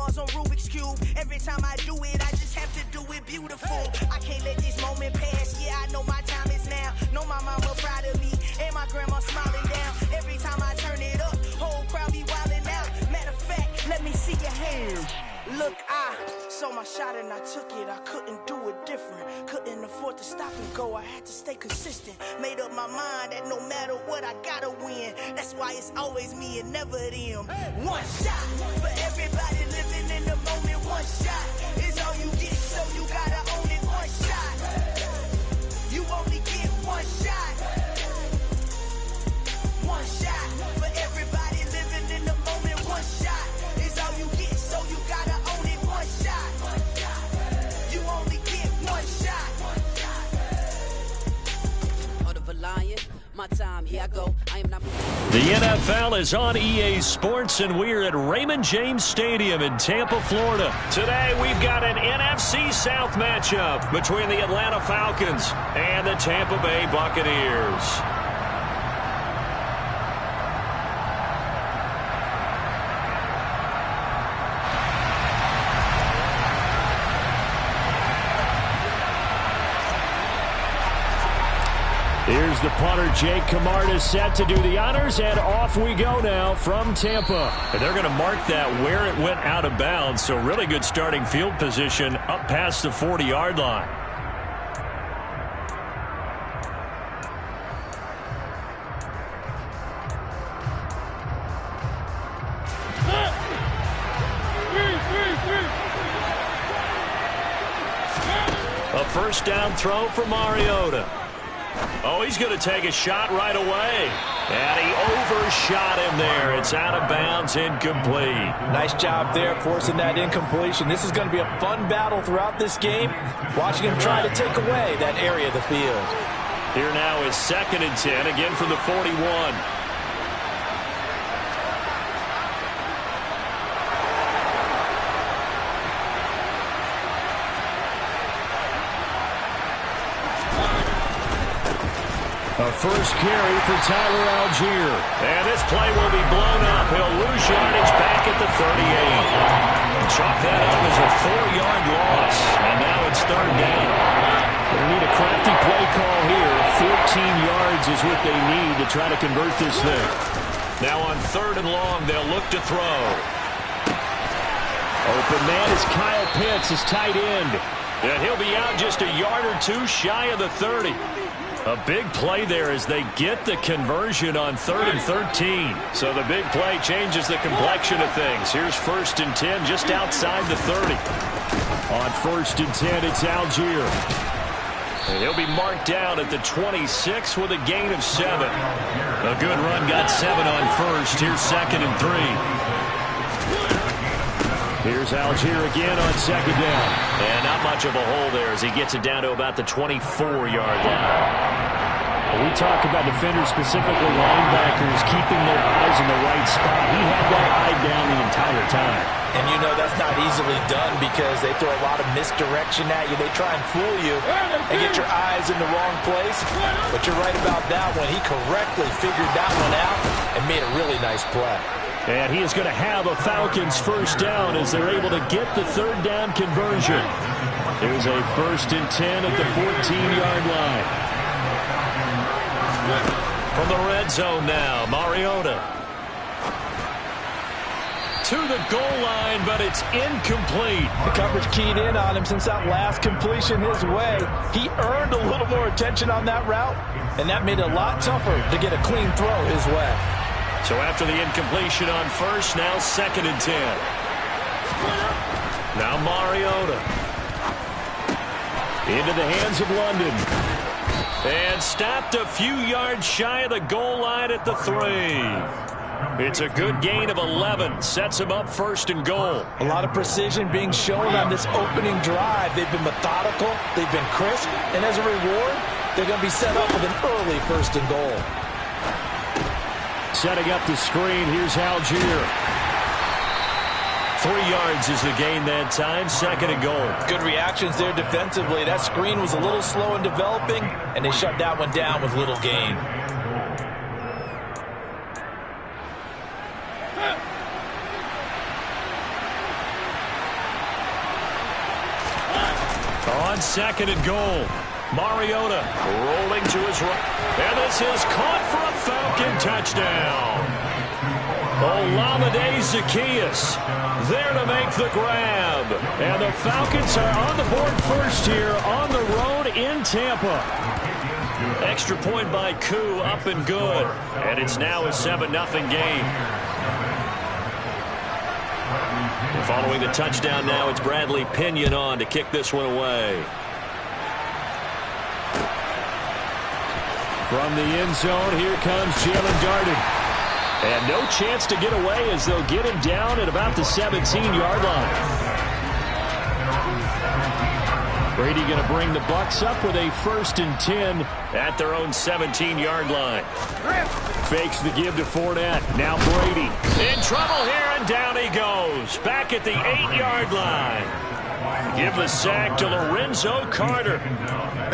bars on Rubik's Cube. Every time I do it, I just have to do it beautiful. I can't let this moment pass. Yeah, I know my time is now. Know my mama proud of me, and my grandma smiling down. Every time I turn it up, whole crowd be wilding out. Matter of fact, let me see your hands. Look, I saw my shot and I took it. I couldn't do it different. Couldn't afford to stop and go. I had to stay consistent. Made up my mind that no matter what, I gotta win. That's why it's always me and never them. One shot for everybody living in the moment. One shot is all you get, so you gotta own it. One shot. You only get one shot. One shot for everybody living in the moment. One shot is all you get, so you gotta own it. One shot. You only get one shot. Heart of a lion, my time, here I go. I am not. The NFL is on EA Sports, and we're at Raymond James Stadium in Tampa, Florida. Today, we've got an NFC South matchup between the Atlanta Falcons and the Tampa Bay Buccaneers. Here's the punter, Jake Camarda, set to do the honors, and off we go now from Tampa. And they're going to mark that where it went out of bounds, so really good starting field position up past the 40-yard line. A first down throw for Mariota. Oh, he's going to take a shot right away. And he overshot him there. It's out of bounds, incomplete. Nice job there forcing that incompletion. This is going to be a fun battle throughout this game. Watching him try to take away that area of the field. Here now is 2nd and 10, again from the 41. A first carry for Tyler Algier. And this play will be blown up. He'll lose yardage back at the 38. Chalk that up as a 4-yard loss. And now it's 3rd down. They need a crafty play call here. 14 yards is what they need to try to convert this thing. Now on 3rd and long, they'll look to throw. Open man is Kyle Pitts, his tight end. And he'll be out just a yard or two shy of the 30. A big play there as they get the conversion on 3rd and 13. So the big play changes the complexion of things. Here's 1st and 10 just outside the 30. On 1st and 10, it's Algier. And he'll be marked down at the 26 with a gain of 7. A good run got 7 on 1st. Here's 2nd and 3. Here's Algier again on 2nd down. And not much of a hole there as he gets it down to about the 24-yard line. We talk about defenders, specifically linebackers, keeping their eyes in the right spot. He had that eye down the entire time. And you know that's not easily done because they throw a lot of misdirection at you. They try and fool you and get your eyes in the wrong place. But you're right about that one. He correctly figured that one out and made a really nice play. And he is going to have a Falcons first down as they're able to get the 3rd down conversion. There's a 1st and 10 at the 14-yard line. From the red zone now, Mariota. To the goal line, but it's incomplete. The coverage keyed in on him since that last completion his way. He earned a little more attention on that route, and that made it a lot tougher to get a clean throw his way. So after the incompletion on 1st, now 2nd and 10. Now Mariota. Into the hands of London. And stopped a few yards shy of the goal line at the 3. It's a good gain of 11. Sets him up 1st and goal. A lot of precision being shown on this opening drive. They've been methodical. They've been crisp. And as a reward, they're going to be set up with an early 1st and goal. Setting up the screen, here's Algier. 3 yards is the gain that time, 2nd and goal. Good reactions there defensively. That screen was a little slow in developing, and they shut that one down with little gain. On 2nd and goal. Mariota rolling to his right. And this is caught for a Falcon touchdown. Olamide Zaccheaus there to make the grab. And the Falcons are on the board first here on the road in Tampa. Extra point by Koo, up and good. And it's now a 7-0 game. And following the touchdown now, it's Bradley Pinion on to kick this one away. From the end zone, here comes Jalen Darden. And no chance to get away as they'll get him down at about the 17-yard line. Brady going to bring the Bucs up with a 1st and 10 at their own 17-yard line. Fakes the give to Fournette. Now Brady in trouble here, and down he goes. Back at the 8-yard line. Give the sack to Lorenzo Carter.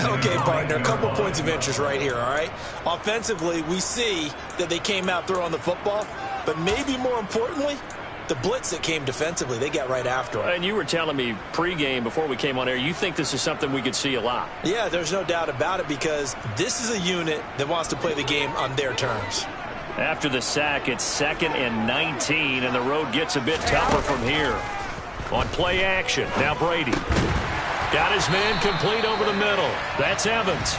Okay, partner, a couple points of interest right here, all right? Offensively, we see that they came out throwing the football, but maybe more importantly, the blitz that came defensively, they got right after him. And you were telling me pregame before we came on air, you think this is something we could see a lot. Yeah, there's no doubt about it, because this is a unit that wants to play the game on their terms. After the sack, it's 2nd and 19, and the road gets a bit tougher from here. On play action, now Brady. Got his man complete over the middle. That's Evans.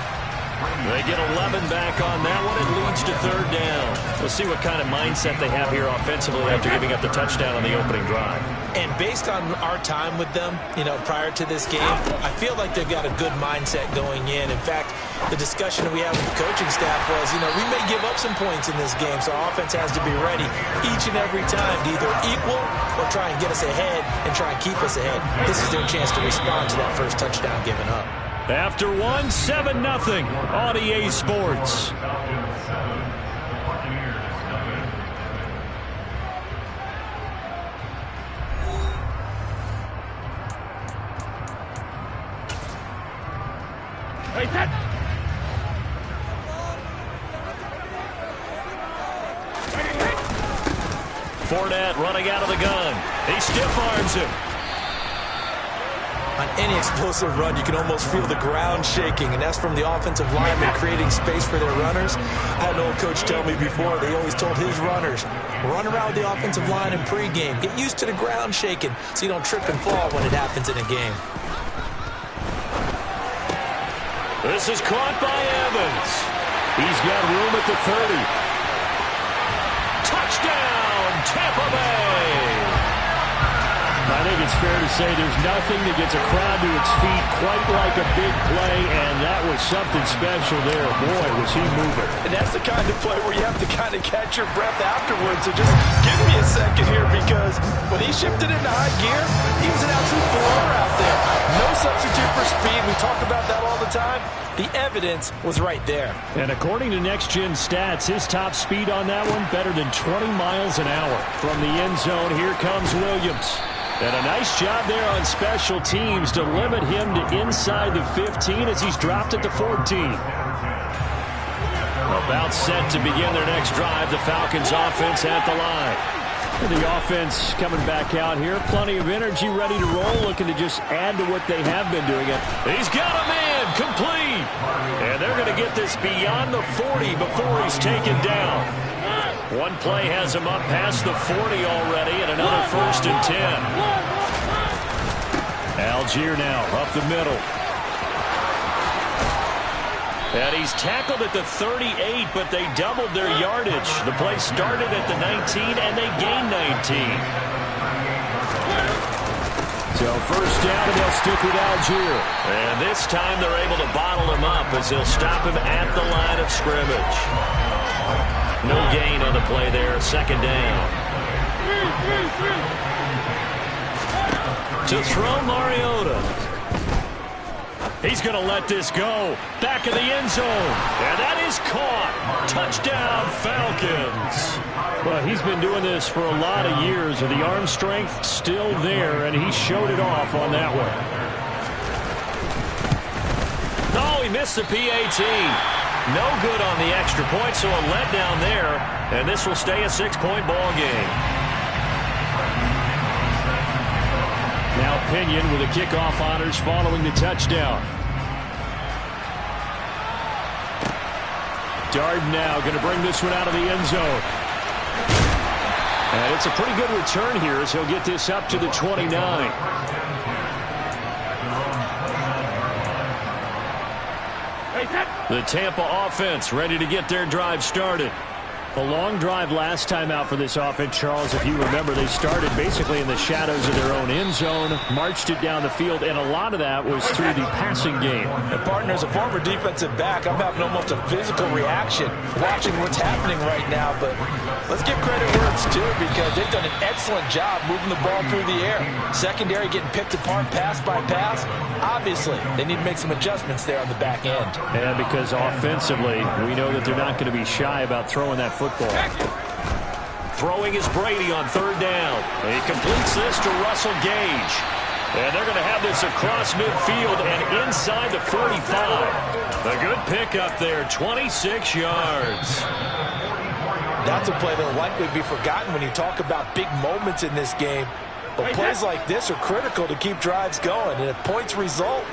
They get 11 back on that one. It leads to 3rd down. We'll see what kind of mindset they have here offensively after giving up the touchdown on the opening drive. And based on our time with them, prior to this game, I feel like they've got a good mindset going in. In fact, the discussion that we had with the coaching staff was, we may give up some points in this game, so our offense has to be ready each and every time to either equal or try and get us ahead and try and keep us ahead. This is their chance to respond to that first touchdown given up. After 7-0 on EA Sports. Fournette running out of the gun. He stiff arms him. On any explosive run, you can almost feel the ground shaking, and that's from the offensive linemen creating space for their runners. I had an old coach tell me before, they always told his runners, run around with the offensive line in pregame. Get used to the ground shaking so you don't trip and fall when it happens in a game. This is caught by Evans. He's got room at the 30. Touchdown, Tampa Bay. I think it's fair to say there's nothing that gets a crowd to its feet quite like a big play, and that was something special there. Boy, was he moving. And that's the kind of play where you have to kind of catch your breath afterwards. So just give me a second here, because when he shifted into high gear, he was an absolute blower out there. No substitute for speed. We talk about that all the time. The evidence was right there. And according to Next Gen Stats, his top speed on that one, better than 20 miles an hour. From the end zone, here comes Williams. And a nice job there on special teams to limit him to inside the 15 as he's dropped at the 14. About set to begin their next drive, the Falcons offense at the line. And the offense coming back out here. Plenty of energy, ready to roll, looking to just add to what they have been doing. He's got a man, complete. And they're going to get this beyond the 40 before he's taken down. One play has him up past the 40 already, and another 1st and 10. Algier now up the middle. And he's tackled at the 38, but they doubled their yardage. The play started at the 19, and they gained 19. So 1st down, and they'll stick with Algier. And this time they're able to bottle him up as they'll stop him at the line of scrimmage. No gain on the play there, 2nd down. To throw Mariota. He's going to let this go. Back of the end zone. And that is caught. Touchdown, Falcons. Well, he's been doing this for a lot of years, with the arm strength still there, and he showed it off on that one. No, he missed the PAT. No good on the extra point, so a letdown there, and this will stay a 6-point ball game. Now Pinion with the kickoff honors following the touchdown. Darden now going to bring this one out of the end zone. And it's a pretty good return here as he'll get this up to the 29. The Tampa offense ready to get their drive started. A long drive last time out for this offense, Charles. If you remember, they started basically in the shadows of their own end zone, marched it down the field, and a lot of that was through the passing game. And partner, as a former defensive back, I'm having almost a physical reaction watching what's happening right now. But let's give credit where it's due, because they've done an excellent job moving the ball through the air. Secondary getting picked apart pass by pass. Obviously, they need to make some adjustments there on the back end. And because offensively, we know that they're not going to be shy about throwing that football. Throwing is Brady on third down. He completes this to Russell Gage. And they're going to have this across midfield and inside the 45. A good pickup there, 26 yards. That's a play that will likely be forgotten when you talk about big moments in this game. But plays like this are critical to keep drives going. And if points result,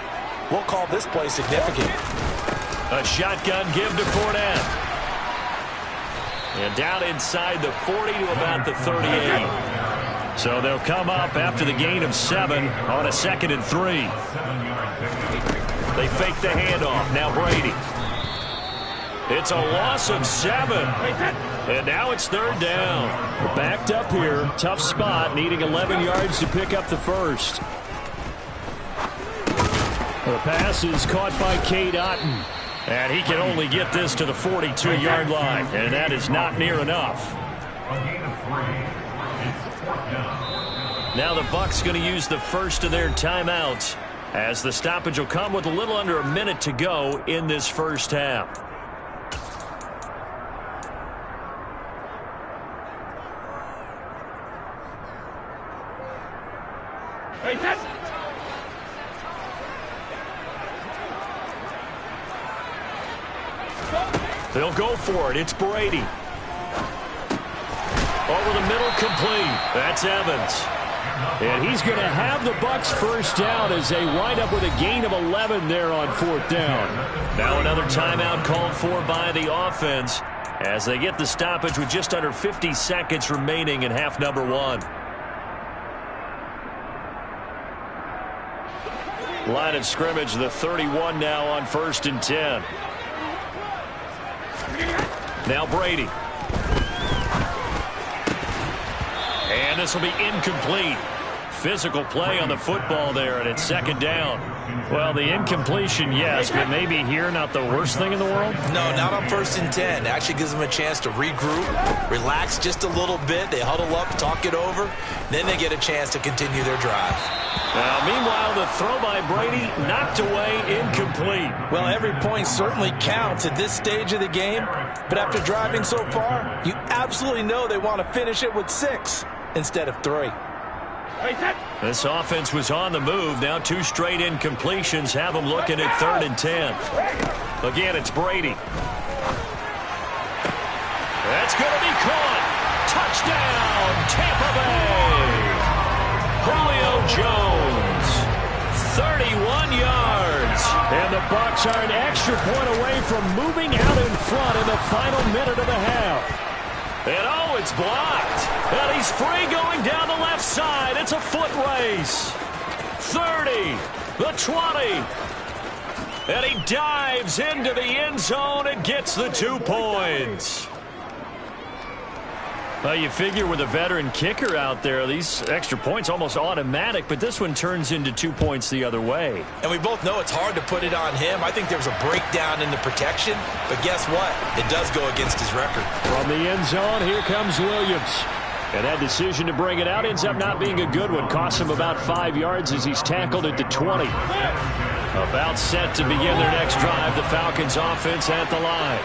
we'll call this play significant. A shotgun give to Fournette. And down inside the 40 to about the 38. So they'll come up after the gain of 7 on a 2nd and 3. They fake the handoff. Now Brady. It's a loss of 7. And now it's third down. Backed up here. Tough spot. Needing 11 yards to pick up the first. The pass is caught by Cade Otton. And he can only get this to the 42-yard line. And that is not near enough. Now the Bucs going to use the first of their timeouts, as the stoppage will come with a little under a minute to go in this first half. They'll go for it. It's Brady. Over the middle, complete. That's Evans. And he's going to have the Bucs first down as they wind up with a gain of 11 there on fourth down. Now another timeout called for by the offense as they get the stoppage with just under 50 seconds remaining in half number 1. Line of scrimmage, the 31 now on 1st and 10. Now Brady. And this will be incomplete. Physical play on the football there, and it's 2nd down. Well, the incompletion, yes, but maybe here not the worst thing in the world? No, not on 1st and 10. Actually gives them a chance to regroup, relax just a little bit. They huddle up, talk it over. Then they get a chance to continue their drive. Now, meanwhile, the throw by Brady knocked away, incomplete. Well, every point certainly counts at this stage of the game. But after driving so far, you absolutely know they want to finish it with 6 instead of 3. This offense was on the move. Now 2 straight incompletions have them looking at 3rd and 10. Again, it's Brady. That's going to be caught. Touchdown, Tampa Bay. Julio Jones, 31 yards. And the Bucs are an extra point away from moving out in front in the final minute of the half. And oh, it's blocked. And he's free going down the left side. It's a foot race. 30, the 20. And he dives into the end zone and gets the 2 points. Well, you figure with a veteran kicker out there, these extra points almost automatic, but this one turns into 2 points the other way. And we both know it's hard to put it on him. I think there was a breakdown in the protection, but guess what? It does go against his record. From the end zone, here comes Williams. And that decision to bring it out ends up not being a good one. Costs him about 5 yards as he's tackled at the 20. About set to begin their next drive, the Falcons offense at the line.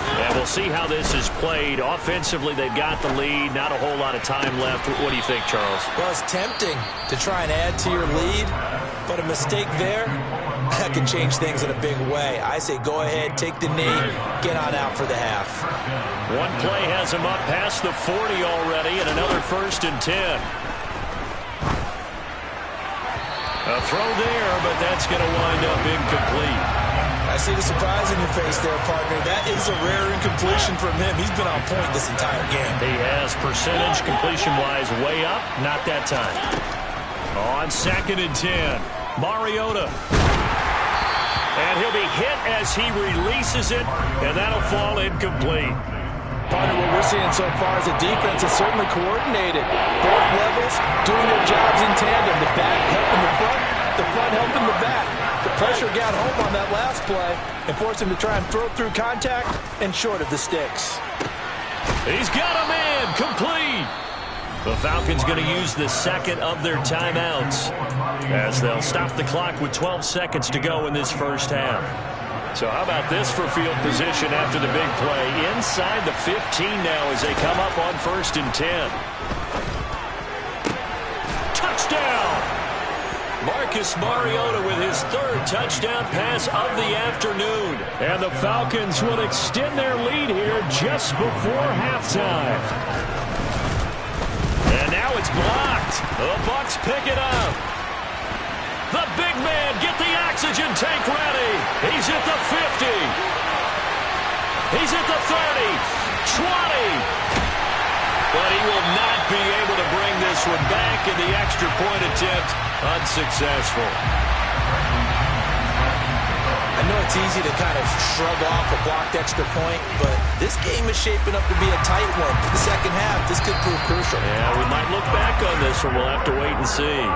And we'll see how this is played. Offensively, they've got the lead. Not a whole lot of time left. What do you think, Charles? Well, it's tempting to try and add to your lead, but a mistake there, that can change things in a big way. I say go ahead, take the knee, get on out for the half. One play has him up past the 40 already, and another 1st and 10. A throw there, but that's going to wind up incomplete. I see the surprise in your face there, partner. That is a rare incompletion from him. He's been on point this entire game. He has percentage completion-wise way up. Not that time. On 2nd and 10, Mariota. And he'll be hit as he releases it, and that'll fall incomplete. Partner, what we're seeing so far is the defense is certainly coordinated. Both levels doing their jobs in tandem. The back helping the front helping the back. The pressure got home on that last play and forced him to try and throw through contact and short of the sticks. He's got a man, complete. The Falcons going to use the second of their timeouts as they'll stop the clock with 12 seconds to go in this first half. So how about this for field position after the big play? Inside the 15 now as they come up on 1st and 10. Touchdown! Marcus Mariota with his 3rd touchdown pass of the afternoon. And the Falcons will extend their lead here just before halftime. And now it's blocked. The Bucs pick it up. The big man, get the oxygen tank ready. He's at the 50. He's at the 30. 20. But he will not be able to bring this one back, in the extra point attempt unsuccessful. I know it's easy to kind of shrug off a blocked extra point, but this game is shaping up to be a tight one. For the second half, this could prove crucial. Yeah, we might look back on this one. We'll have to wait and see.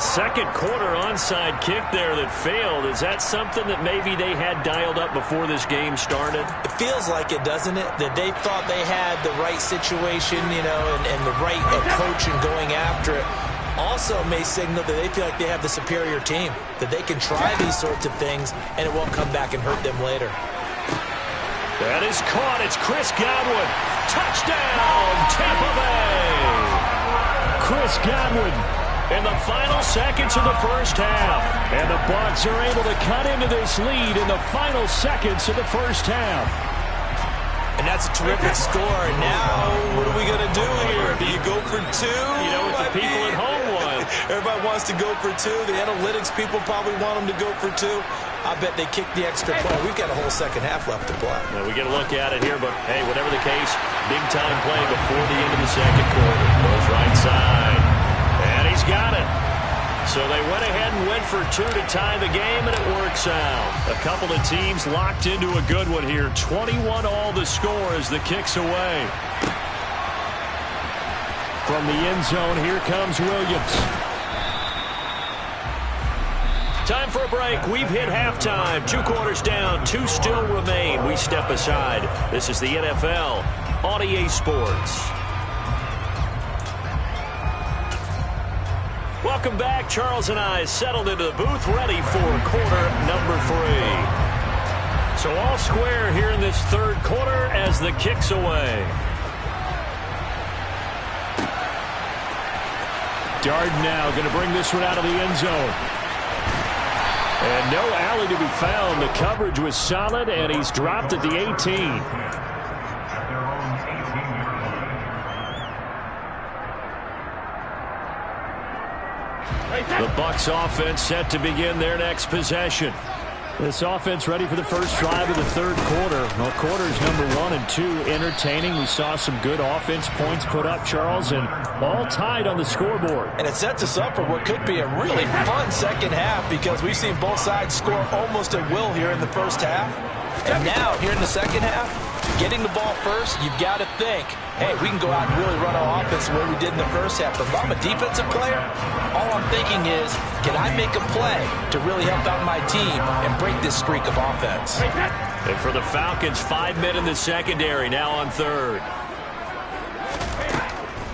Second quarter onside kick there that failed. Is that something that maybe they had dialed up before this game started? It feels like it, doesn't it? That they thought they had the right situation, you know, and the right approach in going after it. Also may signal that they feel like they have the superior team, that they can try these sorts of things, and it won't come back and hurt them later. That is caught. It's Chris Godwin. Touchdown, Tampa Bay. Chris Godwin in the final seconds of the first half. And the Bucs are able to cut into this lead in the final seconds of the first half. And that's a terrific score. Now, what are we going to do here? Do you go for 2? You know what the people at home want. Everybody wants to go for 2. The analytics people probably want them to go for 2. I bet they kick the extra play. We've got a whole second half left to play. Well, we get a look at it here, but hey, whatever the case, big-time play before the end of the second quarter. Goes right side. And he's got it. So they went ahead and went for 2 to tie the game, and it works out. A couple of teams locked into a good one here. 21 all the score as the kick's away. From the end zone, here comes Williams. Time for a break. We've hit halftime. 2 quarters down, 2 still remain. We step aside. This is the NFL on EA Sports. Welcome back. Charles and I settled into the booth, ready for quarter number 3. So all square here in this third quarter as the kick's away. Darden now going to bring this one out of the end zone. And no alley to be found. The coverage was solid, and he's dropped at the 18. The Bucs offense set to begin their next possession. This offense ready for the first drive of the third quarter. Well, quarters number 1 and 2 entertaining. We saw some good offense points put up, Charles, and all tied on the scoreboard. And it sets us up for what could be a really fun second half because we've seen both sides score almost at will here in the first half. And now, here in the second half, getting the ball first, you've got to think, hey, we can go out and really run our offense the way we did in the first half. But if I'm a defensive player, all I'm thinking is, can I make a play to really help out my team and break this streak of offense? And for the Falcons, 5 men in the secondary, now on third.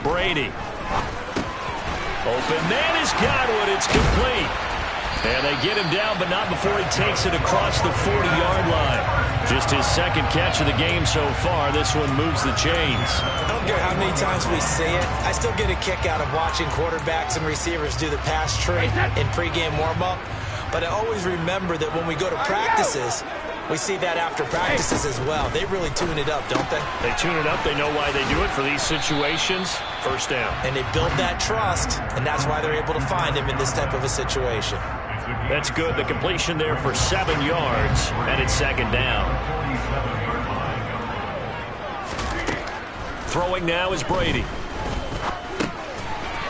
Brady. Open man is Godwin. It's complete. And they get him down, but not before he takes it across the 40-yard line. Just his second catch of the game so far. This one moves the chains. I don't care how many times we say it. I still get a kick out of watching quarterbacks and receivers do the pass tree in pregame warm-up. But I always remember that when we go to practices, We see that after practices as well. They really tune it up, don't they? They tune it up. They know why they do it for these situations. First down. And they build that trust, and that's why they're able to find him in this type of a situation. That's good. The completion there for 7 yards, and it's second down. Throwing now is Brady.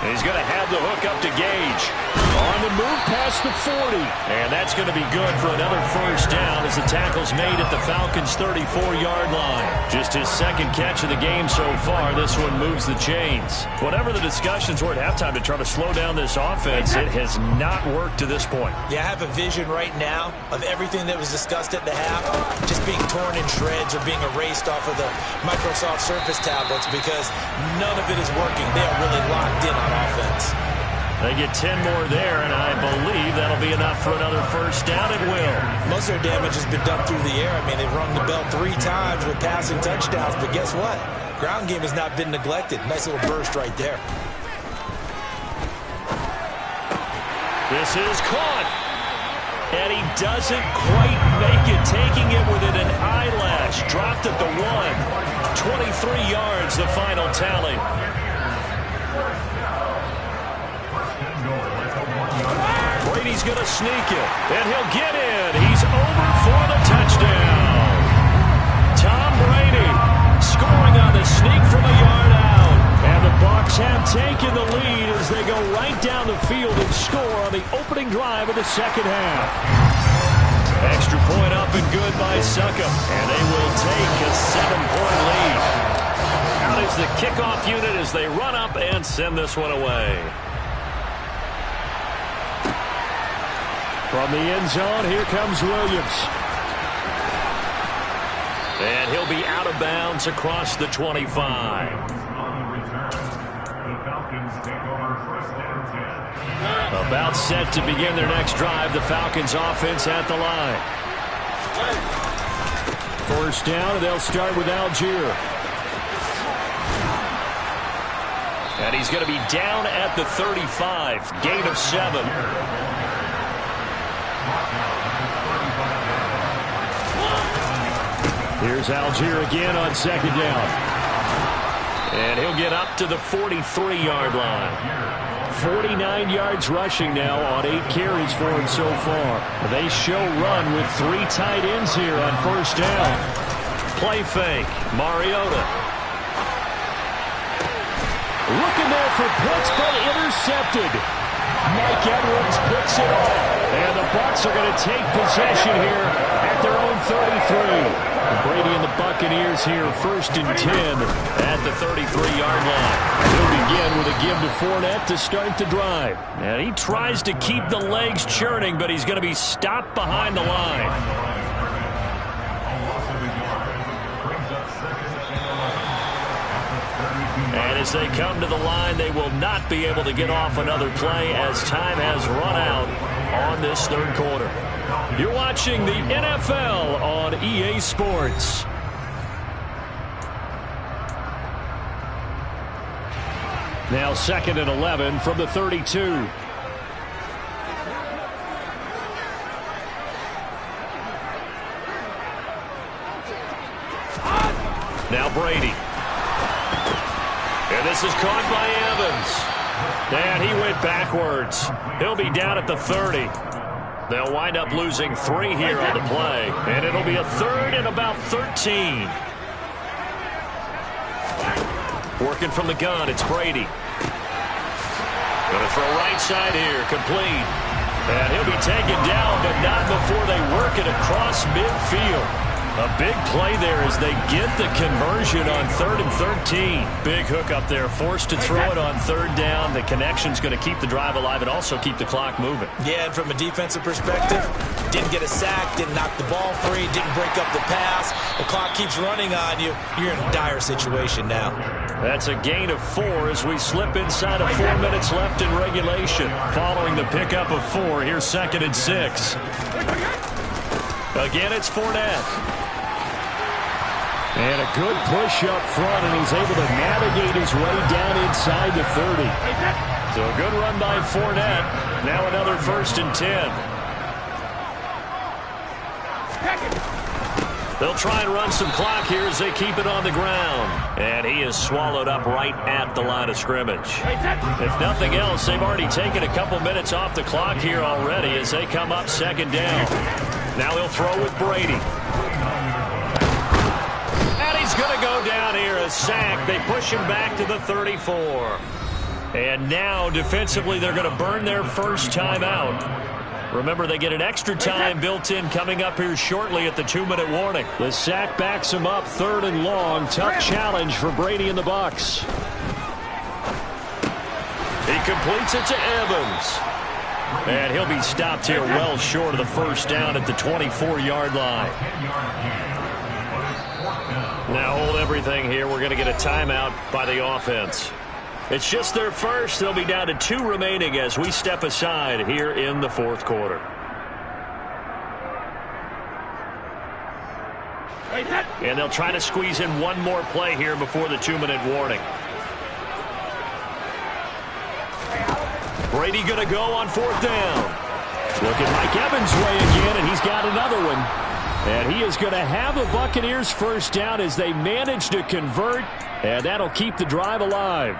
And he's going to have the hook up to Gage. On the move past the 40. And that's going to be good for another first down as the tackle's made at the Falcons' 34-yard line. Just his second catch of the game so far. This one moves the chains. Whatever the discussions were at halftime to try to slow down this offense, it has not worked to this point. Yeah, I have a vision right now of everything that was discussed at the half just being torn in shreds or being erased off of the Microsoft Surface tablets because none of it is working. They are really locked in on offense. They get 10 more there, and I believe that'll be enough for another first down. It will. Most of their damage has been done through the air. I mean, they've rung the bell 3 times with passing touchdowns, but guess what? Ground game has not been neglected. Nice little burst right there. This is caught. And he doesn't quite make it, taking it within an eyelash. Dropped at the 1. 23 yards, the final tally. Brady's going to sneak it, and he'll get in. He's over for the touchdown. Tom Brady scoring on the sneak from a yard out. And the Bucs have taken the lead as they go right down the field and score on the opening drive of the second half. Extra point up and good by Succop, and they will take a 7-point lead. Out is the kickoff unit as they run up and send this one away. From the end zone, here comes Williams. And he'll be out of bounds across the 25. About set to begin their next drive. The Falcons offense at the line. First down, and they'll start with Algier. And he's going to be down at the 35. Gain of 7. Here's Algier again on second down. And he'll get up to the 43-yard line. 49 yards rushing now on 8 carries for him so far. They show run with 3 tight ends here on first down. Play fake. Mariota. Looking there for Pitts, but intercepted. Mike Edwards picks it off. And the Bucs are going to take possession here at their own 33. Brady and the Buccaneers here first and 10 at the 33-yard line. He'll begin with a give to Fournette to start the drive. And he tries to keep the legs churning, but he's going to be stopped behind the line. And as they come to the line, they will not be able to get off another play as time has run out on this third quarter. You're watching the NFL on EA Sports. Now second and 11 from the 32. Now Brady. And this is caught by Evans. And he went backwards. He'll be down at the 30. They'll wind up losing 3 here on the play. And it'll be a third and about 13. Working from the gun, it's Brady. Going to throw right side here, complete. And he'll be taken down, but not before they work it across midfield. A big play there as they get the conversion on 3rd and 13. Big hook up there, forced to throw it on 3rd down. The connection's going to keep the drive alive and also keep the clock moving. Yeah, and from a defensive perspective, didn't get a sack, didn't knock the ball free, didn't break up the pass. The clock keeps running on you. You're in a dire situation now. That's a gain of 4 as we slip inside of 4 minutes left in regulation. Following the pickup of 4, here's 2nd and 6. Again, it's Fournette. And a good push up front, and he's able to navigate his way down inside the 30. So a good run by Fournette. Now another 1st and 10. They'll try and run some clock here as they keep it on the ground. And he is swallowed up right at the line of scrimmage. If nothing else, they've already taken a couple minutes off the clock here already as they come up second down. Now he'll throw with Brady. And he's going to go down here, a sack. They push him back to the 34. And now, defensively, they're going to burn their first time out. Remember, they get an extra time built in coming up here shortly at the 2-minute warning. The sack backs him up, 3rd and long. Tough challenge for Brady and the Bucs. He completes it to Evans. And he'll be stopped here well short of the first down at the 24-yard line. Now hold everything here. We're going to get a timeout by the offense. It's just their first. They'll be down to 2 remaining as we step aside here in the 4th quarter. And they'll try to squeeze in one more play here before the 2-minute warning. Brady going to go on 4th down. Looking Mike Evans' way again, and he's got another one. And he is going to have the Buccaneers first down as they manage to convert, and that'll keep the drive alive.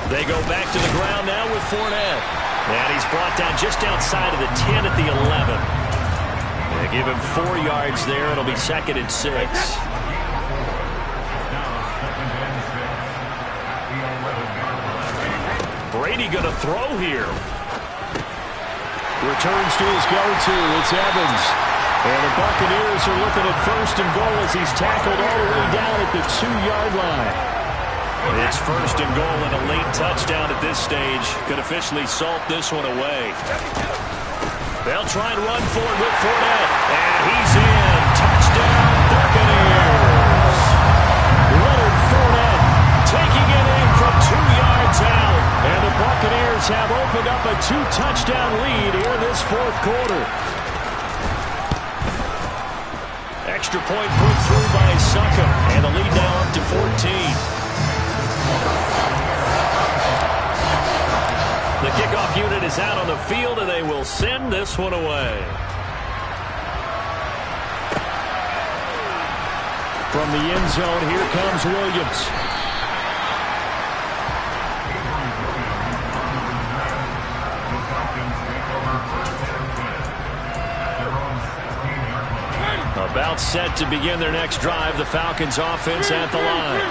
They go back to the ground now with Fournette. And he's brought down just outside of the 10 at the 11. They give him 4 yards there. It'll be 2nd and 6. Brady going to throw here. Returns to his go-to. It's Evans. And the Buccaneers are looking at 1st and goal as he's tackled all the way down at the 2-yard line. It's 1st and goal and a late touchdown at this stage. Could officially salt this one away. They'll try and run for it with Fournette. And he's in. Touchdown, Buccaneers. Leonard Fournette taking it in from 2 yards out. And the Buccaneers have opened up a 2-touchdown lead here this 4th quarter. Extra point put through by Suckham. And the lead now up to 14. The kickoff unit is out on the field, and they will send this one away. From the end zone, here comes Williams. About set to begin their next drive, the Falcons offense at the line.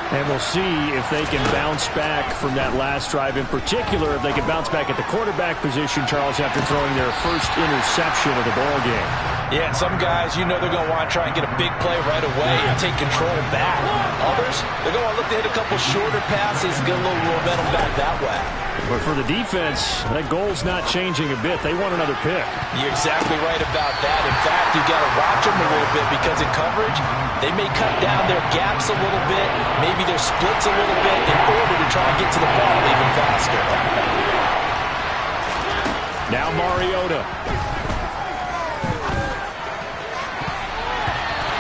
And we'll see if they can bounce back from that last drive. In particular, if they can bounce back at the quarterback position, Charles, after throwing their first interception of the ball game. Yeah, and some guys, you know they're going to want to try and get a big play right away and take control back. Others, they're going to look to hit a couple shorter passes, get a little momentum back that way. But for the defense, that goal's not changing a bit. They want another pick. You're exactly right about that. In fact, you've got to watch them a little bit because in coverage, they may cut down their gaps a little bit, maybe their splits a little bit in order to try and get to the ball even faster. Now Mariota.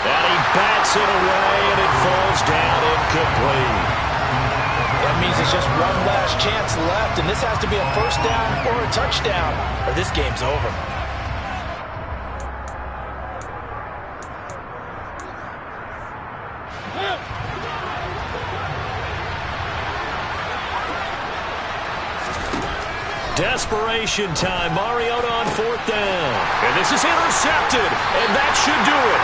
And he bats it away, and it falls down incomplete. That means it's just one last chance left, and this has to be a 1st down or a touchdown, or this game's over. Desperation time. Mariota on 4th down. And this is intercepted, and that should do it.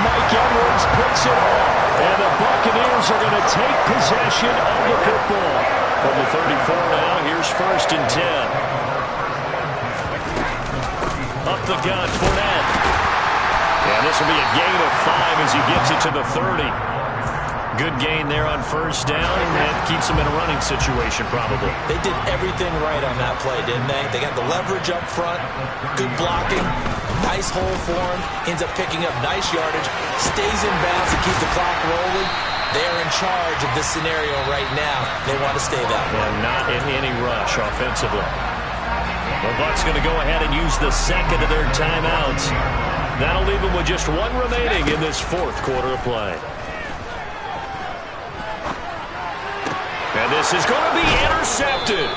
Mike Edwards picks it off, and the Buccaneers are going to take possession of the football. From the 34 now, here's 1st and 10. Up the gun, Fournette. And this will be a gain of 5 as he gets it to the 30. Good gain there on 1st down, and keeps them in a running situation probably. They did everything right on that play, didn't they? They got the leverage up front, good blocking, nice hole for him, ends up picking up nice yardage, stays in bounds to keep the clock rolling. They're in charge of this scenario right now. They want to stay that way. And not in any rush offensively. The Bucs going to go ahead and use the 2nd of their timeouts. That'll leave them with just 1 remaining in this 4th quarter of play. And this This is going to be intercepted.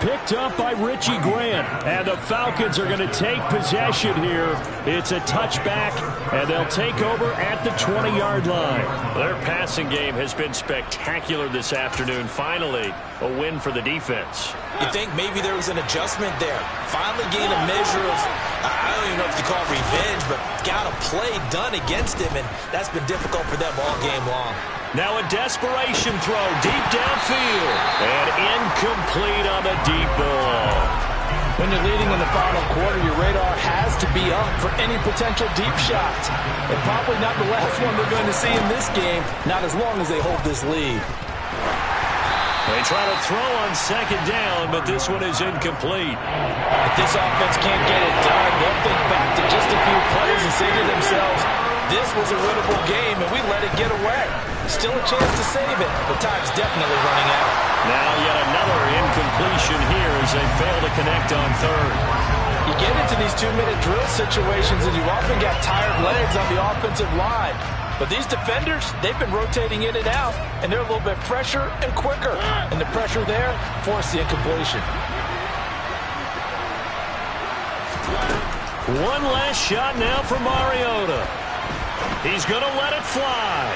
Picked up by Richie Grant. And the Falcons are going to take possession here. It's a touchback, and they'll take over at the 20-yard line. Their passing game has been spectacular this afternoon. Finally, a win for the defense. You think maybe there was an adjustment there. Finally gained a measure of, I don't even know if you call it revenge, but got a play done against him, and that's been difficult for them all game long. Now a desperation throw deep downfield. And incomplete on the deep ball. When you're leading in the final quarter, your radar has to be up for any potential deep shots. And probably not the last one they're going to see in this game, not as long as they hold this lead. They try to throw on second down, but this one is incomplete. If this offense can't get it done, they'll think back to just a few plays and say to themselves, this was a winnable game, and we let it get away. Still a chance to save it, but time's definitely running out. Now yet another incompletion here as they fail to connect on third. You get into these 2-minute drill situations, and you often got tired legs on the offensive line. But these defenders, they've been rotating in and out, and they're a little bit fresher and quicker. And the pressure there forced the incompletion. One last shot now for Mariota. He's going to let it fly.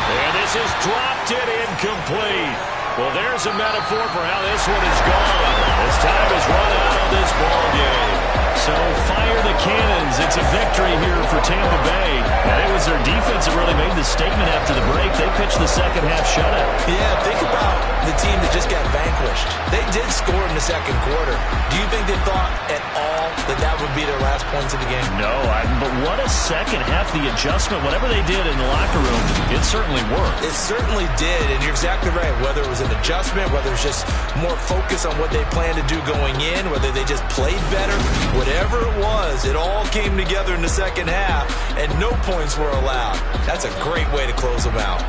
And this is dropped it incomplete. Well, there's a metaphor for how this one is gone. As time has run out on this ball game. So fire the cannons. It's a victory here for Tampa Bay. And it was their defense that really made the statement after the break. They pitched the second half shutout. Yeah, think about the team that just got vanquished. They did score in the second quarter. Do you think they thought at all that that would be their last points of the game? No, but what a second half. The adjustment, whatever they did in the locker room, it certainly worked. It certainly did, and you're exactly right. Whether it was an adjustment, whether it's just more focus on what they planned to do going in, whether they just played better, whatever it was, it all came together in the second half, and no points were allowed. That's a great way to close them out.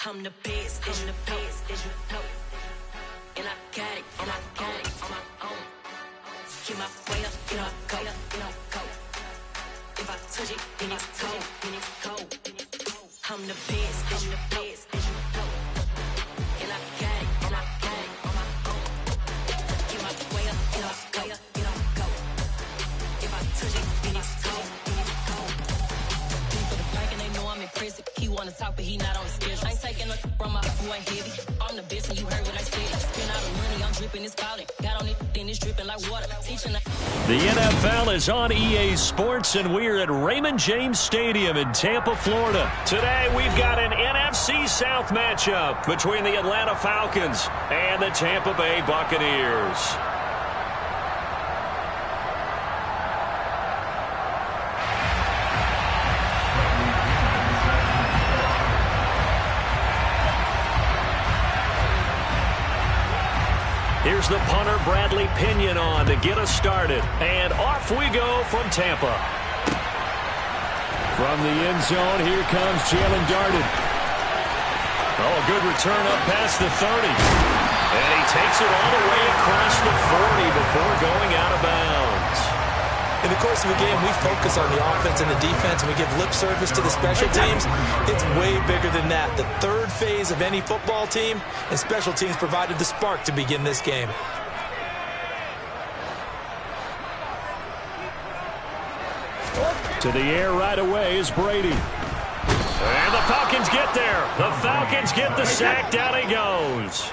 I'm the best, and the best, as you know. And I got it, and I got it on my own. Get my way up, get up, go, go. If I touch it, then it's cold, then it's cold. I'm the best, and the best, as you know. And I got it, and I got it on my own. Get my way up, get up, go. If I touch it, then it's cold, then it's cold. For the bank and they know I'm impressive. He wanna talk, but he not on the schedule. I ain't taking no from my boy heavy. I'm the best, and you heard what I said. Spend all the money, I'm dripping, it's falling. Got on it, then it's dripping like water. Teaching the NFL is on EA Sports, and we're at Raymond James Stadium in Tampa, Florida. Today, we've got an NFC South matchup between the Atlanta Falcons and the Tampa Bay Buccaneers. Here's the punter, Bradley Pinion, on to get us started. And off we go from Tampa. From the end zone, here comes Jalen Darden. Oh, good return up past the 30. And he takes it all the way across the 40 before going out of bounds. In the course of a game, we focus on the offense and the defense, and we give lip service to the special teams. It's way bigger than that. The third phase of any football team, and special teams provided the spark to begin this game. To the air right away is Brady. And the Falcons get there. The Falcons get the sack. Down he goes.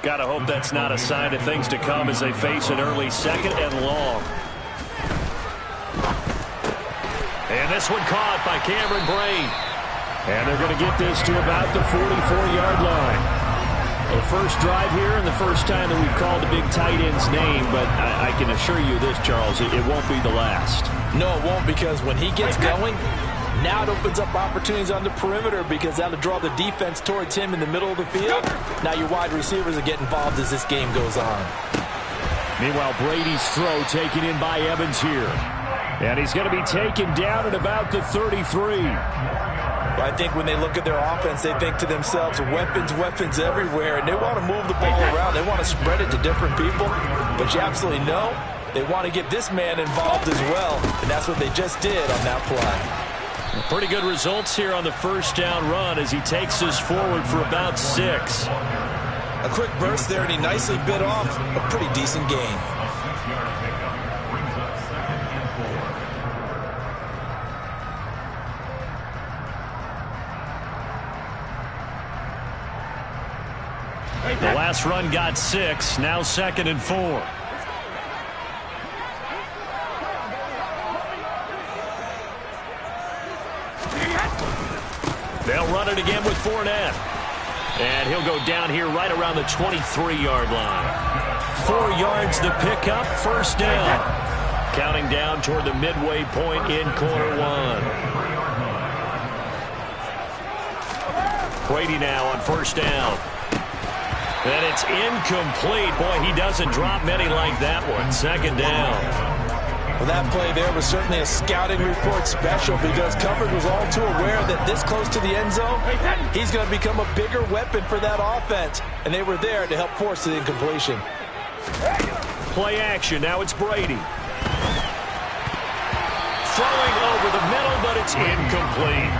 Gotta hope that's not a sign of things to come as they face an early second and long. And this one caught by Cameron Brain. And they're going to get this to about the 44-yard line. The first drive here and the first time that we've called a big tight end's name, but I can assure you this, Charles, it won't be the last. No, it won't, because when he gets going, now it opens up opportunities on the perimeter, because that'll draw the defense towards him in the middle of the field. Now your wide receivers will get involved as this game goes on. Meanwhile, Brady's throw taken in by Evans here. And he's going to be taken down at about the 33. I think when they look at their offense, they think to themselves, weapons, weapons everywhere, and they want to move the ball around. They want to spread it to different people, but you absolutely know they want to get this man involved as well, and that's what they just did on that play. Pretty good results here on the first down run as he takes us forward for about 6. A quick burst there, and he nicely bit off a pretty decent gain. The last run got 6, now 2nd and 4. They'll run it again with Fournette. And he'll go down here right around the 23-yard line. 4 yards the pickup, first down. Counting down toward the midway point in quarter 1. Brady now on first down. And it's incomplete. Boy, he doesn't drop many like that one. 2nd down. Well, that play there was certainly a scouting report special because coverage was all too aware that this close to the end zone, he's going to become a bigger weapon for that offense. And they were there to help force the incompletion. Play action. Now it's Brady. Throwing over the middle, but it's incomplete.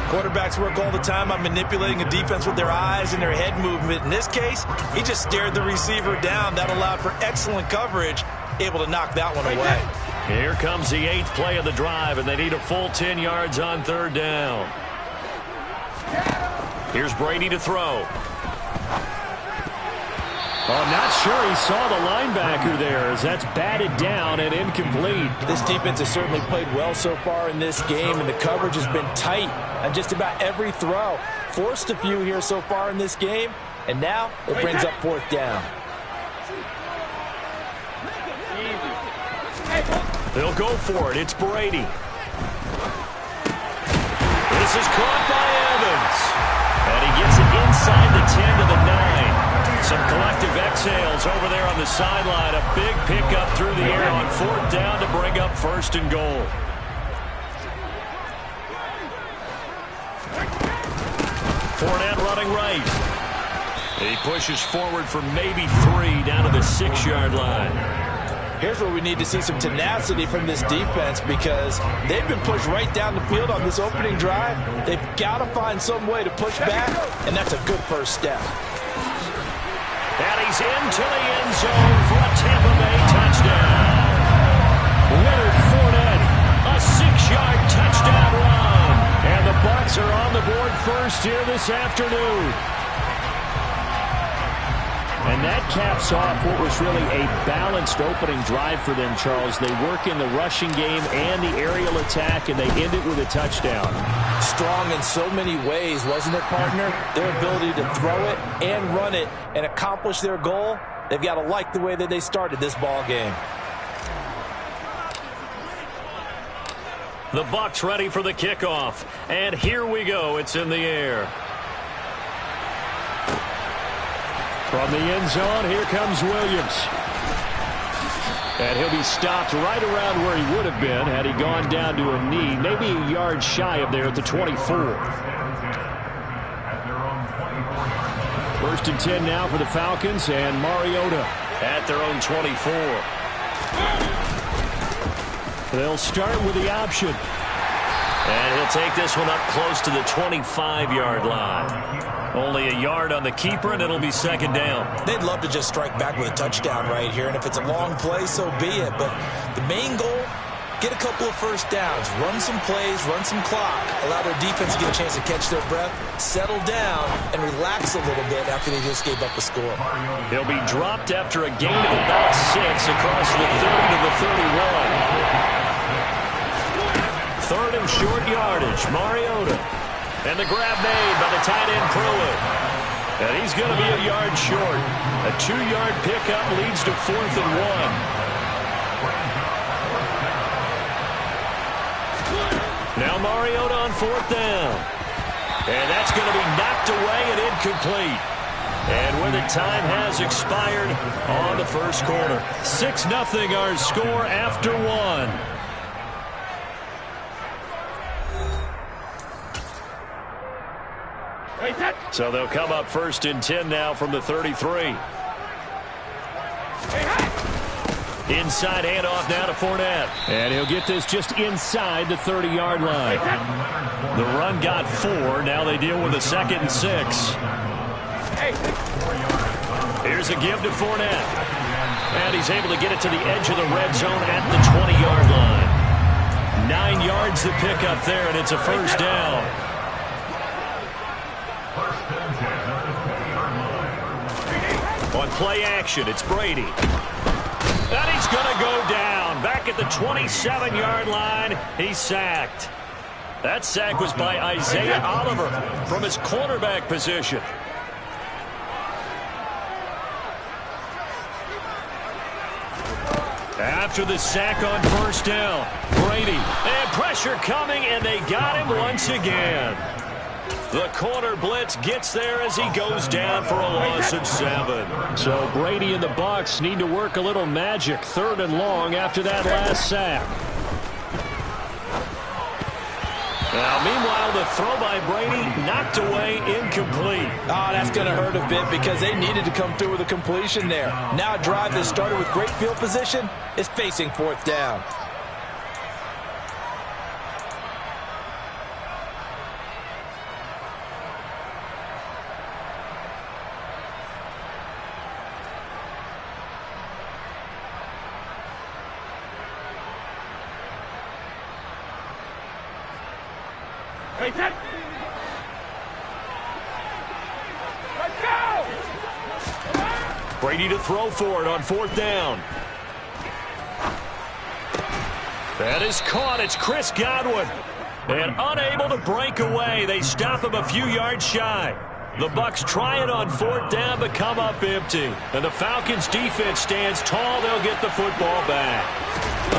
Quarterbacks work all the time on manipulating a defense with their eyes and their head movement. In this case, he just stared the receiver down. That allowed for excellent coverage, able to knock that one away. Here comes the 8th play of the drive, and they need a full 10 yards on 3rd down. Here's Brady to throw. I'm not sure he saw the linebacker there as that's batted down and incomplete. This defense has certainly played well so far in this game, and the coverage has been tight on just about every throw. Forced a few here so far in this game, and now it brings up 4th down. They'll go for it. It's Brady. This is caught by Evans. And he gets it inside the 10 to the 9. Some collective exhales over there on the sideline. A big pickup through the air on 4th down to bring up 1st and goal. Fournette running right. He pushes forward for maybe 3 down to the 6-yard line. Here's where we need to see some tenacity from this defense because they've been pushed right down the field on this opening drive. They've got to find some way to push back, and that's a good first step. And he's into the end zone for a Tampa Bay touchdown. Leonard Fournette, a 6-yard touchdown run. And the Bucs are on the board first here this afternoon. And that caps off what was really a balanced opening drive for them, Charles. They work in the rushing game and the aerial attack, and they end it with a touchdown. Strong in so many ways, wasn't it, partner? Their ability to throw it and run it and accomplish their goal, they've got to like the way that they started this ball game. The Bucs ready for the kickoff. And here we go. It's in the air. From the end zone, here comes Williams. And he'll be stopped right around where he would have been had he gone down to a knee, maybe a yard shy of there at the 24. 1st and 10 now for the Falcons, and Mariota at their own 24. They'll start with the option. And he'll take this one up close to the 25-yard line. Only a yard on the keeper, and it'll be 2nd down. They'd love to just strike back with a touchdown right here, and if it's a long play, so be it. But the main goal, get a couple of first downs, run some plays, run some clock, allow their defense to get a chance to catch their breath, settle down, and relax a little bit after they just gave up a score. He'll be dropped after a gain of about 6 across the 30 to the 31. 3rd and short yardage, Mariota. And the grab made by the tight end Pruitt. And he's going to be a yard short. A 2-yard pickup leads to 4th and 1. Now Mariota on 4th down. And that's going to be knocked away and incomplete. And with it, time has expired on the first quarter. 6-0 our score after 1. So they'll come up 1st and 10 now from the 33. Inside handoff now to Fournette. And he'll get this just inside the 30-yard line. The run got 4. Now they deal with a 2nd and 6. Here's a give to Fournette. And he's able to get it to the edge of the red zone at the 20-yard line. 9 yards to pick up there, and it's a 1st down. On play action, it's Brady. And he's going to go down. Back at the 27-yard line, he's sacked. That sack was by Isaiah Oliver from his cornerback position. After the sack on 1st down, Brady. And pressure coming, and they got him once again. The corner blitz gets there as he goes down for a loss of 7. So Brady and the Bucs need to work a little magic. 3rd and long after that last sack. Now, meanwhile, the throw by Brady knocked away, incomplete. Oh, that's going to hurt a bit because they needed to come through with a completion there. Now a drive that started with great field position is facing 4th down. Brady to throw for it on 4th down. That is caught. It's Chris Godwin. And unable to break away. They stop him a few yards shy. The Bucs try it on 4th down, but come up empty. And the Falcons' defense stands tall. They'll get the football back.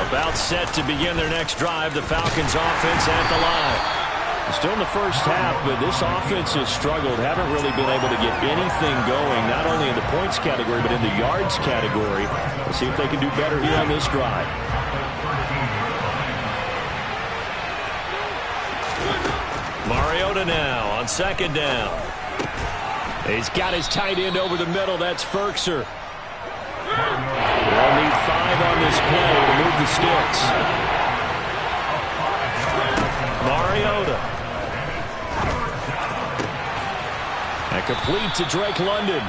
About set to begin their next drive. The Falcons' offense at the line. Still in the first half, but this offense has struggled. Haven't really been able to get anything going, not only in the points category, but in the yards category. We'll see if they can do better here on this drive. Mariota now on 2nd down. He's got his tight end over the middle. That's Ferkser. They'll need 5 on this play to move the sticks. Mariota. And complete to Drake London.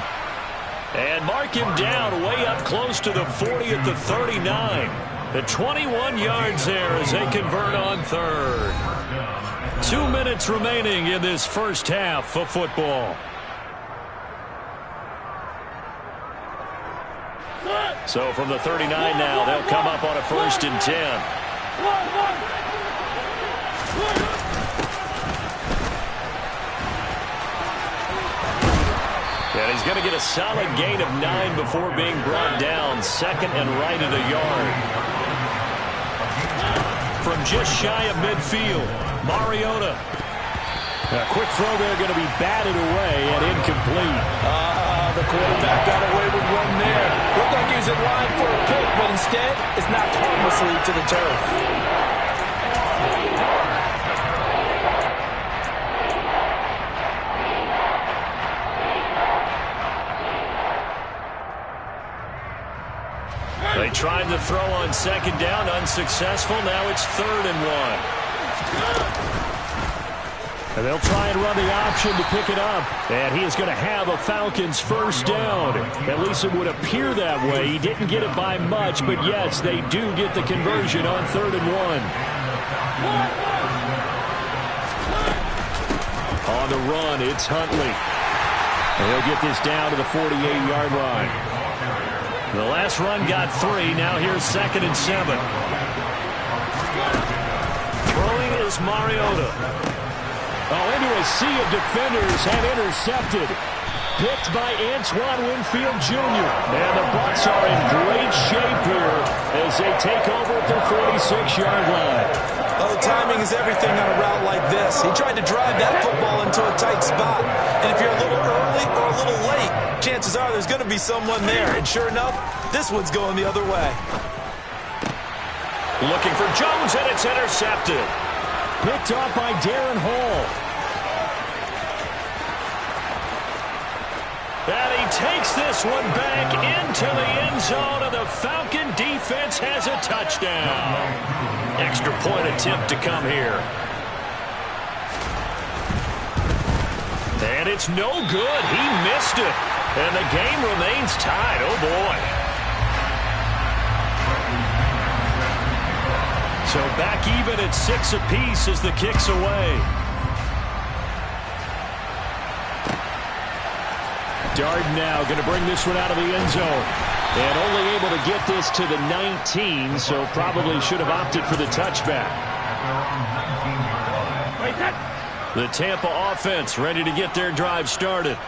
And mark him down way up close to the 40 at the 39. The 21 yards there as they convert on 3rd. 2 minutes remaining in this first half of football. So from the 39 now, they'll come up on a 1st and 10. And he's going to get a solid gain of 9 before being brought down. 2nd and right at a yard. From just shy of midfield, Mariota. A quick throw there going to be batted away and incomplete. The quarterback got away with one there. Looked like he was in line for a pick, but instead it's knocked harmlessly to the turf. They tried to throw on 2nd down, unsuccessful. Now it's 3rd and 1. And they'll try and run the option to pick it up. And he is going to have a Falcons 1st down. At least it would appear that way. He didn't get it by much, but yes, they do get the conversion on 3rd and 1. On the run, it's Huntley. And he'll get this down to the 48-yard line. The last run got 3. Now here's 2nd and 7. Throwing is Mariota. Oh, into a sea of defenders and intercepted. Picked by Antoine Winfield Jr. And the Bucs are in great shape here as they take over at their 46-yard line. Oh, timing is everything on a route like this. He tried to drive that football into a tight spot. And if you're a little early or a little late, chances are there's going to be someone there. And sure enough, this one's going the other way. Looking for Jones, and it's intercepted. Picked off by Darren Hall. takes this one back into the end zone, and the Falcon defense has a touchdown. Extra point attempt to come here. And it's no good. He missed it. And the game remains tied. Oh, boy. So back even at 6 apiece as the kick's away. Darden now going to bring this one out of the end zone. And only able to get this to the 19, so probably should have opted for the touchback. The Tampa offense ready to get their drive started.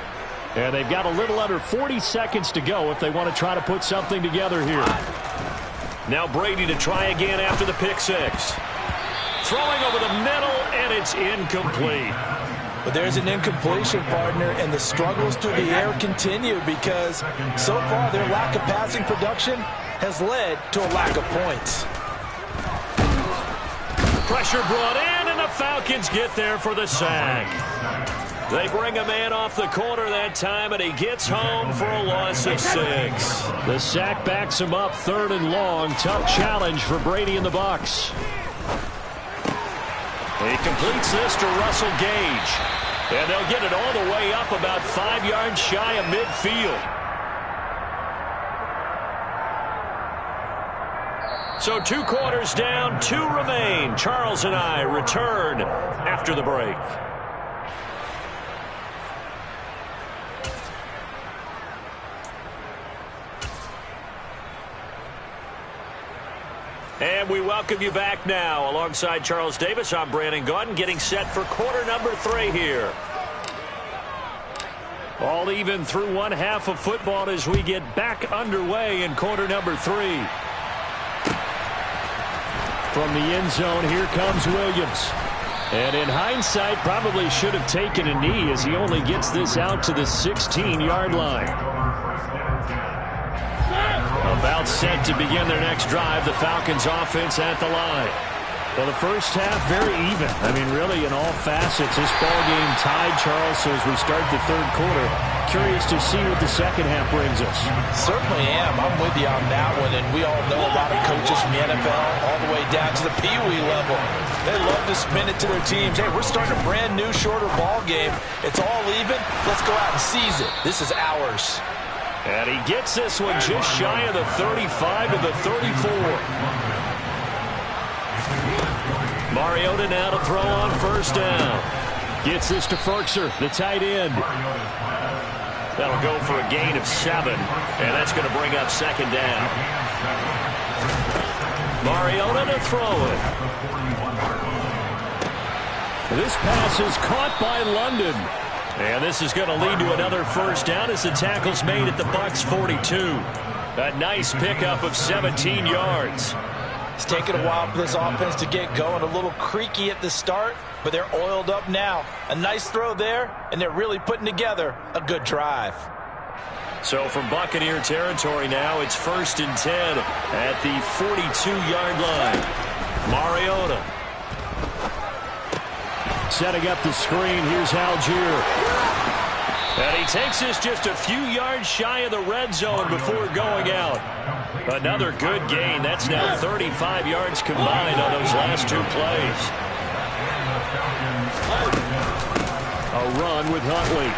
And they've got a little under 40 seconds to go if they want to try to put something together here. Now Brady to try again after the pick six. Throwing over the middle, and it's incomplete. But there's an incompletion, partner, and the struggles through the air continue because so far their lack of passing production has led to a lack of points. Pressure brought in, and the Falcons get there for the sack. They bring a man off the corner that time, and he gets home for a loss of 6. The sack backs him up 3rd and long. Tough challenge for Brady and the Bucs. He completes this to Russell Gage. And they'll get it all the way up about 5 yards shy of midfield. So 2 quarters down, 2 remain. Charles and I return after the break. And we welcome you back now. Alongside Charles Davis, I'm Brandon Gaudin, getting set for quarter number 3 here. All even through one half of football as we get back underway in quarter number 3. From the end zone, here comes Williams. And in hindsight, probably should have taken a knee as he only gets this out to the 16-yard line. About set to begin their next drive, the Falcons offense at the line. Well, the first half, very even. I mean, really, in all facets, this ball game tied, Charles, so as we start the 3rd quarter, curious to see what the second half brings us. Certainly am. I'm with you on that one, and we all know a lot of coaches from the NFL all the way down to the Pee-wee level. They love to spin it to their teams. Hey, we're starting a brand new, shorter ball game. It's all even. Let's go out and seize it. This is ours. And he gets this one just shy of the 35 to the 34. Mariota now to throw on first down. Gets this to Ferkser, the tight end. That'll go for a gain of 7, and that's going to bring up 2nd down. Mariota to throw it. This pass is caught by London. And this is going to lead to another first down as the tackle's made at the Bucs 42. A nice pickup of 17 yards. It's taken a while for this offense to get going. A little creaky at the start, but they're oiled up now. A nice throw there, and they're really putting together a good drive. So from Buccaneer territory now, it's 1st and 10 at the 42-yard line. Mariota. Setting up the screen, here's Algier. And he takes this just a few yards shy of the red zone before going out. Another good gain. That's now 35 yards combined on those last 2 plays. A run with Huntley.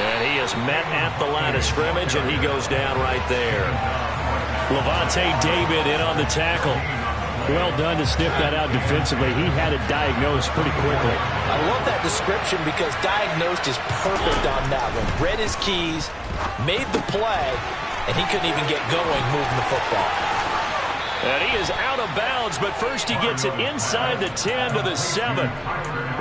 And he is met at the line of scrimmage, and he goes down right there. Levante David in on the tackle. Well done to sniff that out defensively. He had it diagnosed pretty quickly. I love that description because diagnosed is perfect on that one. Read his keys, made the play, and he couldn't even get going moving the football. And he is out of bounds, but first he gets it inside the 10 to the 7.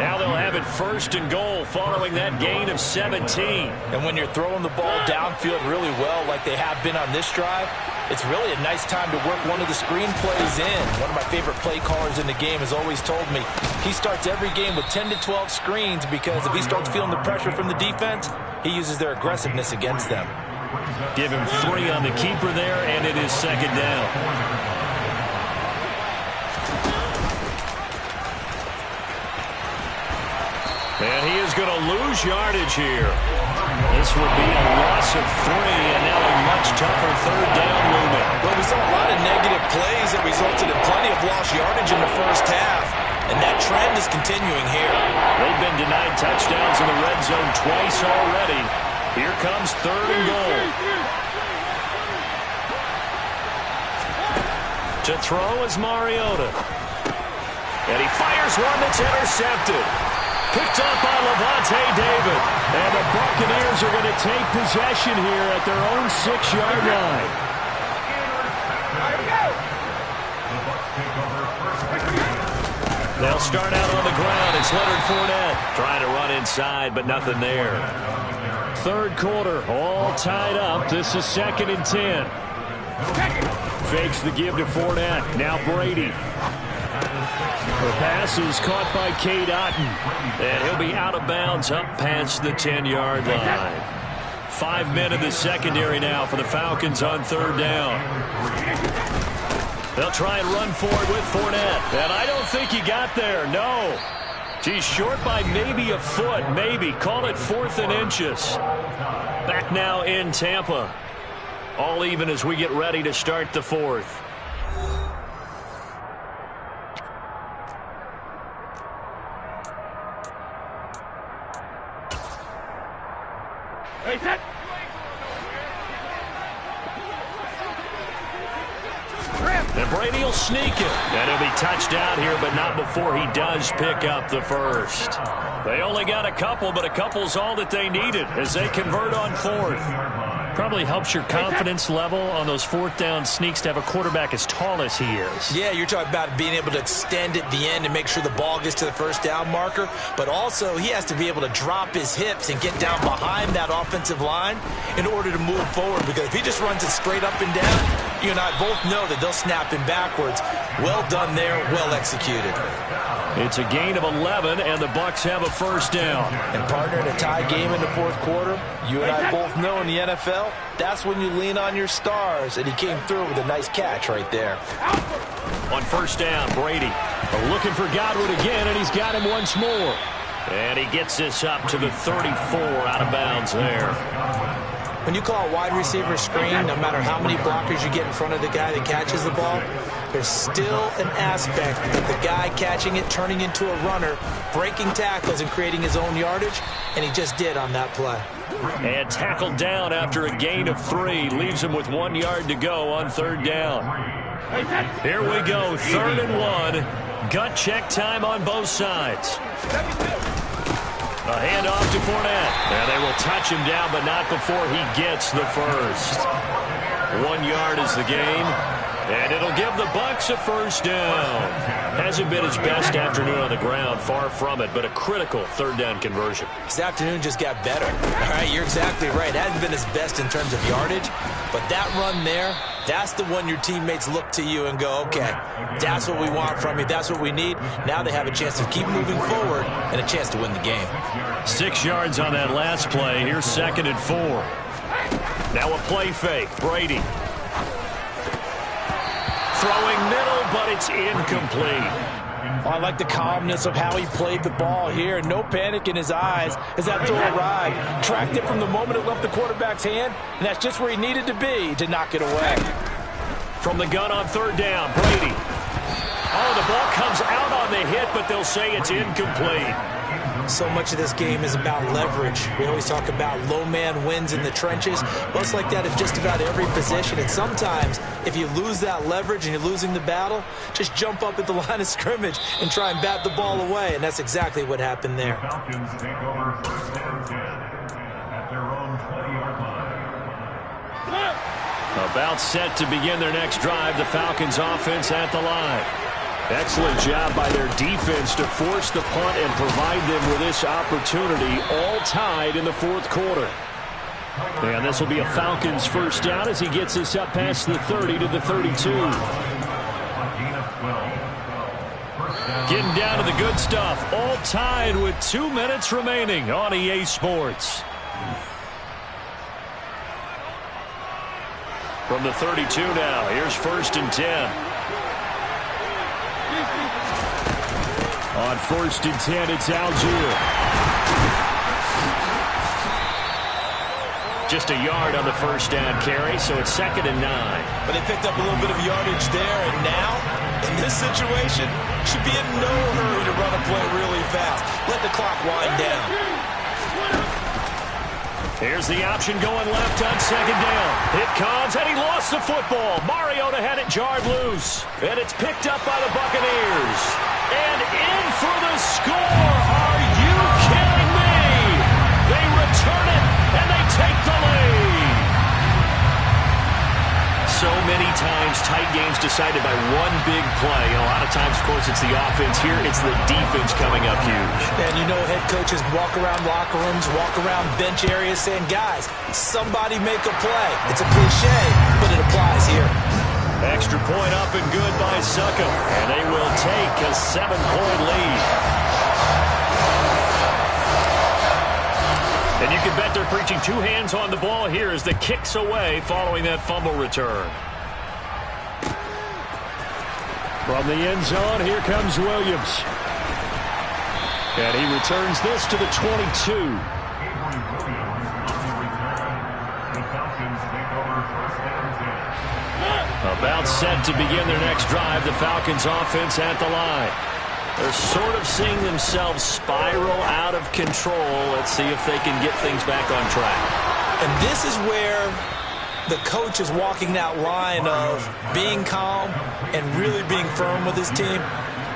Now they'll have it 1st and goal following that gain of 17. And when you're throwing the ball downfield really well like they have been on this drive, it's really a nice time to work one of the screen plays in. One of my favorite play callers in the game has always told me he starts every game with 10 to 12 screens because if he starts feeling the pressure from the defense, he uses their aggressiveness against them. Give him 3 on the keeper there, and it is 2nd down. And he is going to lose yardage here. This would be a loss of 3, and now a much tougher third down looming. Well, we saw a lot of negative plays that resulted in plenty of lost yardage in the first half, and that trend is continuing here. They've been denied touchdowns in the red zone twice already. Here comes 3rd and goal. To throw is Mariota. And he fires one that's intercepted. Picked up by Levante David. And the Buccaneers are going to take possession here at their own 6-yard line. They'll start out on the ground. It's Leonard Fournette trying to run inside, but nothing there. 3rd quarter, all tied up. This is 2nd and 10. Fakes the give to Fournette. Now Brady. The pass is caught by Cade Otton. And he'll be out of bounds up past the 10-yard line. 5 men in the secondary now for the Falcons on 3rd down. They'll try and run for it with Fournette. And I don't think he got there. No. He's short by maybe a foot. Maybe. Call it 4th and inches. Back now in Tampa. All even as we get ready to start the 4th. And Brady will sneak it. And he'll be touched out here, but not before he does pick up the first. They only got a couple, but a couple's all that they needed as they convert on 4th. Probably helps your confidence level on those 4th down sneaks to have a quarterback as tall as he is. Yeah, you're talking about being able to extend at the end and make sure the ball gets to the first down marker. But also, he has to be able to drop his hips and get down behind that offensive line in order to move forward. Because if he just runs it straight up and down, you and I both know that they'll snap him backwards. Well done there, well executed. It's a gain of 11, and the Bucs have a first down. And partner, in a tie game in the 4th quarter, you and I both know in the NFL, that's when you lean on your stars, and he came through with a nice catch right there. On 1st down, Brady looking for Godwin again, and he's got him once more. And he gets this up to the 34, out of bounds there. When you call a wide receiver screen, no matter how many blockers you get in front of the guy that catches the ball, there's still an aspect of the guy catching it, turning into a runner, breaking tackles and creating his own yardage, and he just did on that play. And tackled down after a gain of 3. Leaves him with 1 yard to go on 3rd down. Here we go, 3rd and 1. Gut check time on both sides. A handoff to Fournette. And they will touch him down, but not before he gets the first. 1 yard is the gain. And it'll give the Bucs a first down. Hasn't been his best afternoon on the ground, far from it, but a critical 3rd down conversion. His afternoon just got better. All right, you're exactly right. Hasn't been his best in terms of yardage, but that run there, that's the one your teammates look to you and go, okay, that's what we want from you. That's what we need. Now they have a chance to keep moving forward and a chance to win the game. 6 yards on that last play. Here's 2nd and 4. Now a play fake. Brady. Throwing middle, but it's incomplete. I like the calmness of how he played the ball here. No panic in his eyes as that throw arrived. Tracked it from the moment it left the quarterback's hand, and that's just where he needed to be to knock it away. From the gun on 3rd down, Brady. Oh, the ball comes out on the hit, but they'll say it's incomplete. So much of this game is about leverage. We always talk about low man wins in the trenches. Well, it's like that in just about every position. And sometimes, if you lose that leverage and you're losing the battle, just jump up at the line of scrimmage and try and bat the ball away. And that's exactly what happened there. About set to begin their next drive, the Falcons offense at the line. Excellent job by their defense to force the punt and provide them with this opportunity, all tied in the 4th quarter. And this will be a Falcons first down as he gets this up past the 30 to the 32. Getting down to the good stuff, all tied with 2 minutes remaining on EA Sports. From the 32 now, here's 1st and 10. On 1st and 10, it's Algier. Just a yard on the first down carry, so it's 2nd and 9. But they picked up a little bit of yardage there, and now, in this situation, should be in no hurry to run a play really fast. Let the clock wind down. Here's the option going left on 2nd down. It comes, and he lost the football. Mariota had it jarred loose, and it's picked up by the Buccaneers. And in for the score. Are you kidding me? They return it, and they take the lead. So many times, tight games decided by one big play. And a lot of times, of course, it's the offense. Here, it's the defense coming up huge. And you know head coaches walk around locker rooms, walk around bench areas saying, guys, somebody make a play. It's a cliche, but it applies here. Extra point up and good by Suckum. And they will take a 7-point lead. And you can bet they're preaching two hands on the ball here as the kick's away following that fumble return. From the end zone, here comes Williams. And he returns this to the 22. About set to begin their next drive, the Falcons offense at the line. They're sort of seeing themselves spiral out of control. Let's see if they can get things back on track. And this is where the coach is walking that line of being calm and really being firm with his team.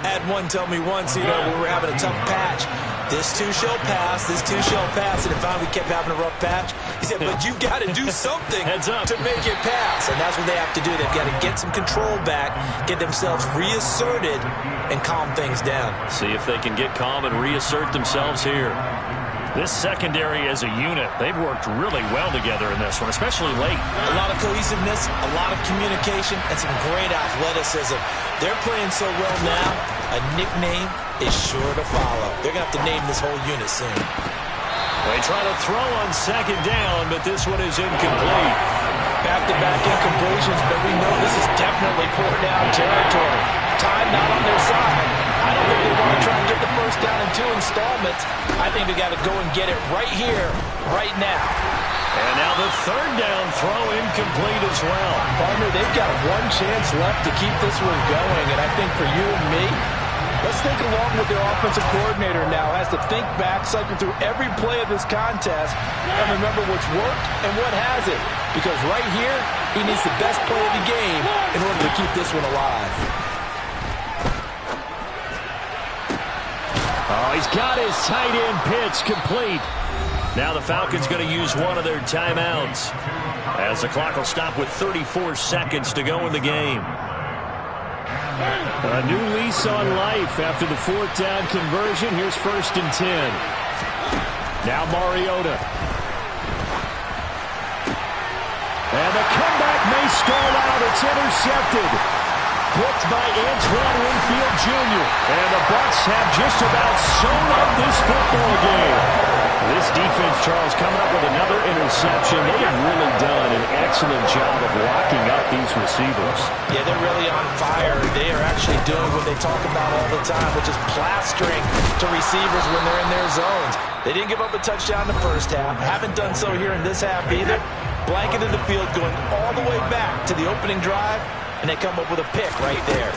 I had one tell me once, when we were having a tough patch, this too shall pass, this too shall pass, and if we kept having a rough patch, he said, but you've got to do something to make it pass, and that's what they have to do. They've got to get some control back, get themselves reasserted, and calm things down. See if they can get calm and reassert themselves here. This secondary as a unit, they've worked really well together in this one, especially late. A lot of cohesiveness, a lot of communication, and some great athleticism. They're playing so well now, a nickname is sure to follow. They're going to have to name this whole unit soon. They try to throw on 2nd down, but this one is incomplete. Back-to-back incompletions, but we know this is definitely 4-down territory. Time not on their side. I don't think they want to try and get the first down in 2 installments. I think they got to go and get it right here, right now. And now the 3rd down throw incomplete as well. Partner, they've got one chance left to keep this one going, and I think for you and me, let's think along with their offensive coordinator now. Has to think back, cycle through every play of this contest, and remember what's worked and what hasn't. Because right here, he needs the best play of the game in order to keep this one alive. Oh, he's got his tight end pitch complete. Now the Falcons going to use one of their timeouts as the clock will stop with 34 seconds to go in the game. A new lease on life after the 4th down conversion. Here's 1st and 10. Now Mariota. And the comeback may stall out. It's intercepted. Blocked by Antoine Winfield Jr. And the Bucs have just about sewn up this football game. This defense, Charles, coming up with another interception. They have really done an excellent job of locking up these receivers. Yeah, they're really on fire. They are actually doing what they talk about all the time, which is plastering to receivers when they're in their zones. They didn't give up a touchdown in the first half. Haven't done so here in this half either. Blanketed the field, going all the way back to the opening drive, and they come up with a pick right there.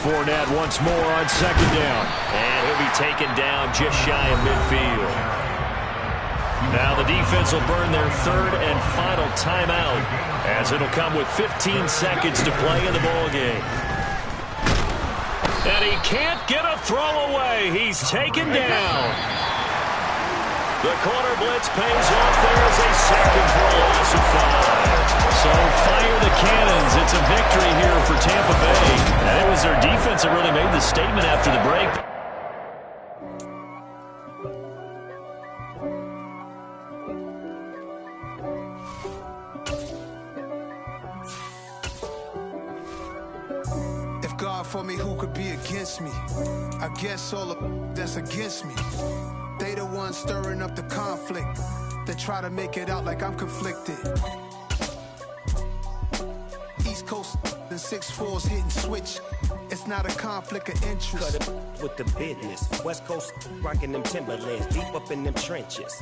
Fournette once more on 2nd down. And he'll be taken down just shy of midfield. Now the defense will burn their 3rd and final timeout as it'll come with 15 seconds to play in the ballgame. And he can't get a throw away. He's taken down. The corner blitz pays off. There is a second for a loss of 5. So fire the cannons. It's a victory here for Tampa Bay. And it was their defense that really made the statement after the break. If God for me, who could be against me? I guess all of that's against me. They the ones stirring up the conflict. They try to make it out like I'm conflicted. East Coast and 6'4s hitting switch. It's not a conflict of interest. Cut it with the business. West Coast rocking them Timberlands, deep up in them trenches.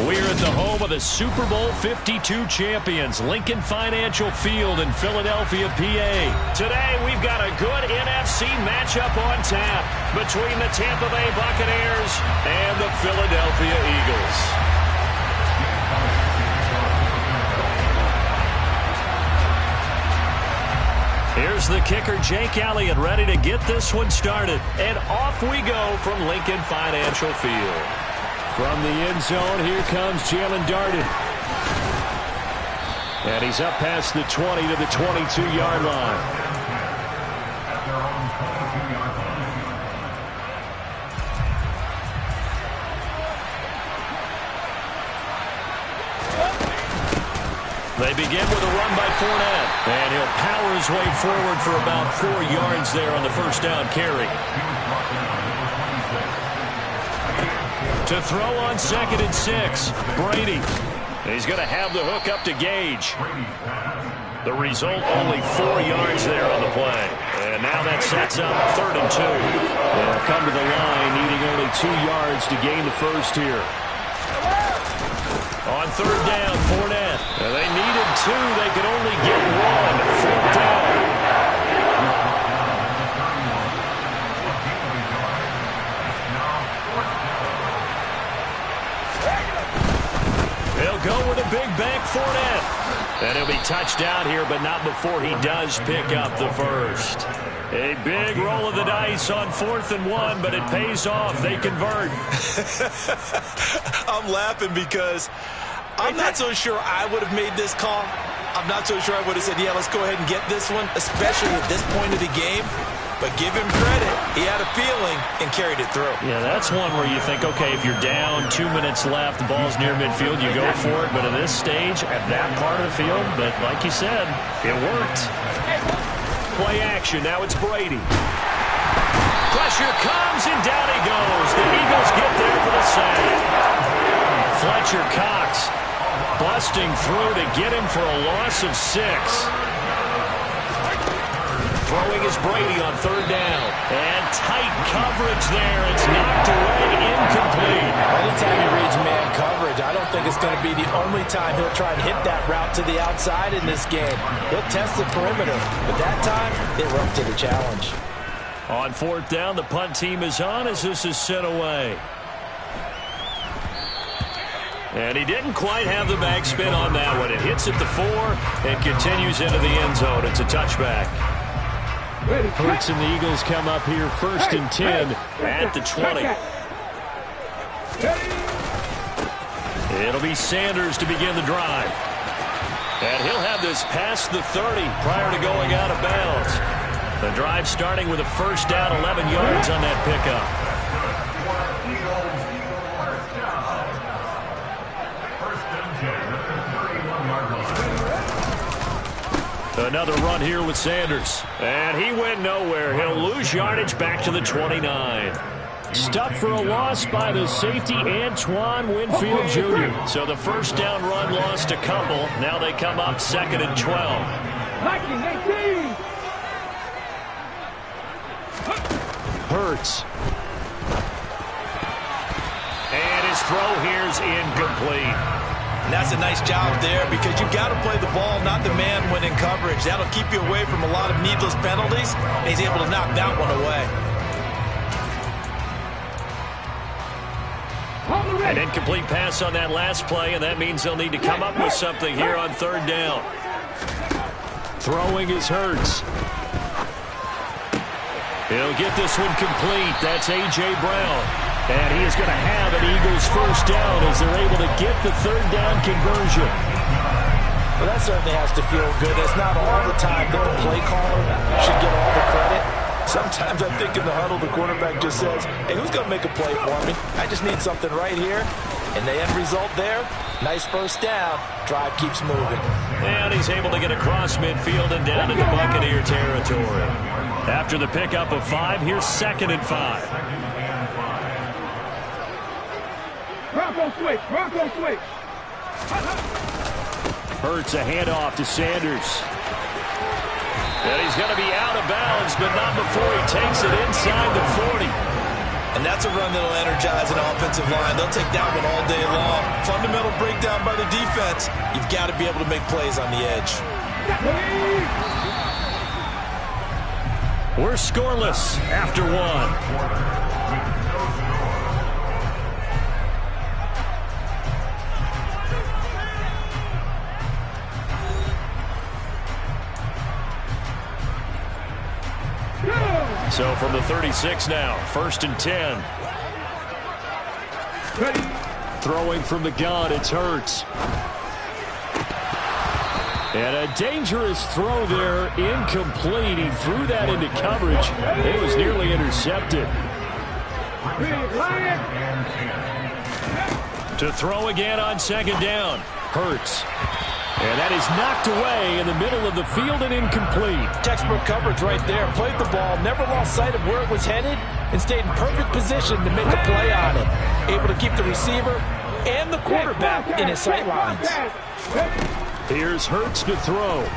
We're at the home of the Super Bowl 52 champions, Lincoln Financial Field in Philadelphia, PA. Today, we've got a good NFC matchup on tap between the Tampa Bay Buccaneers and the Philadelphia Eagles. Here's the kicker, Jake Elliott, ready to get this one started. And off we go from Lincoln Financial Field. From the end zone, here comes Jalen Darden. And he's up past the 20 to the 22-yard line. They begin with a run by Fournette, and he'll power his way forward for about 4 yards there on the first down carry. To throw on 2nd and 6, Brady. He's going to have the hook up to Gage. The result, only 4 yards there on the play. And now that sets up 3rd and 2. They'll come to the line, needing only 2 yards to gain the first here. On 3rd down, Fournette. They needed 2. They could only get 1. 4th down. They'll go with a big bank, Fournette. And he'll be touched out here, but not before he does pick up the first. A big roll of the dice on 4th and 1, but it pays off. They convert. I'm laughing because I'm not so sure I would have made this call. I'm not so sure I would have said, yeah, let's go ahead and get this one, especially at this point of the game. But give him credit. He had a feeling and carried it through. Yeah, that's one where you think, okay, if you're down, 2 minutes left, the ball's near midfield, you go for it. But at this stage, at that part of the field, but like you said, it worked. Play action. Now it's Brady. Pressure comes, and down he goes. The Eagles get there for the sack. Fletcher Cox busting through to get him for a loss of 6. Throwing is Brady on 3rd down. And tight coverage there. It's knocked away, incomplete. Anytime he reads man coverage, I don't think it's going to be the only time he'll try and hit that route to the outside in this game. He'll test the perimeter, but that time, they were up to the challenge. On 4th down, the punt team is on as this is sent away. And he didn't quite have the backspin on that one. It hits at the 4 and continues into the end zone. It's a touchback. Hurts and the Eagles come up here 1st and 10 at the 20. It'll be Sanders to begin the drive. And he'll have this past the 30 prior to going out of bounds. The drive starting with a first down, 11 yards on that pickup. Another run here with Sanders. And he went nowhere. He'll lose yardage back to the 29. Stuck for a loss by the safety, Antoine Winfield Jr. So the first down run lost a couple. Now they come up 2nd and 12. Hurts. And his throw here's incomplete. And that's a nice job there because you've got to play the ball, not the man when in coverage. That'll keep you away from a lot of needless penalties, and he's able to knock that one away. An incomplete pass on that last play, and that means they'll need to come up with something here on 3rd down. Throwing is Hurts. He'll get this one complete. That's A.J. Brown. And he is going to have an Eagles first down as they're able to get the 3rd down conversion. Well, that certainly has to feel good. It's not all the time that the play caller should get all the credit. Sometimes I think in the huddle, the quarterback just says, hey, who's going to make a play for me? I just need something right here. And the end result there, nice first down. Drive keeps moving. And he's able to get across midfield and down into Buccaneer territory. After the pickup of 5, here's 2nd and 5. Bronco switch. Hurts a handoff to Sanders. And he's going to be out of bounds, but not before he takes it inside the 40. And that's a run that'll energize an offensive line. They'll take that one all day long. Fundamental breakdown by the defense. You've got to be able to make plays on the edge. We're scoreless after one. So from the 36 now, 1st and 10. Throwing from the gun, it's Hurts. And a dangerous throw there, incomplete. He threw that into coverage. It was nearly intercepted. To throw again on 2nd down, Hurts. And that is knocked away in the middle of the field and incomplete. Textbook coverage right there. Played the ball, never lost sight of where it was headed, and stayed in perfect position to make a play on it. Able to keep the receiver and the quarterback in his sight lines. Here's Hurts to throw.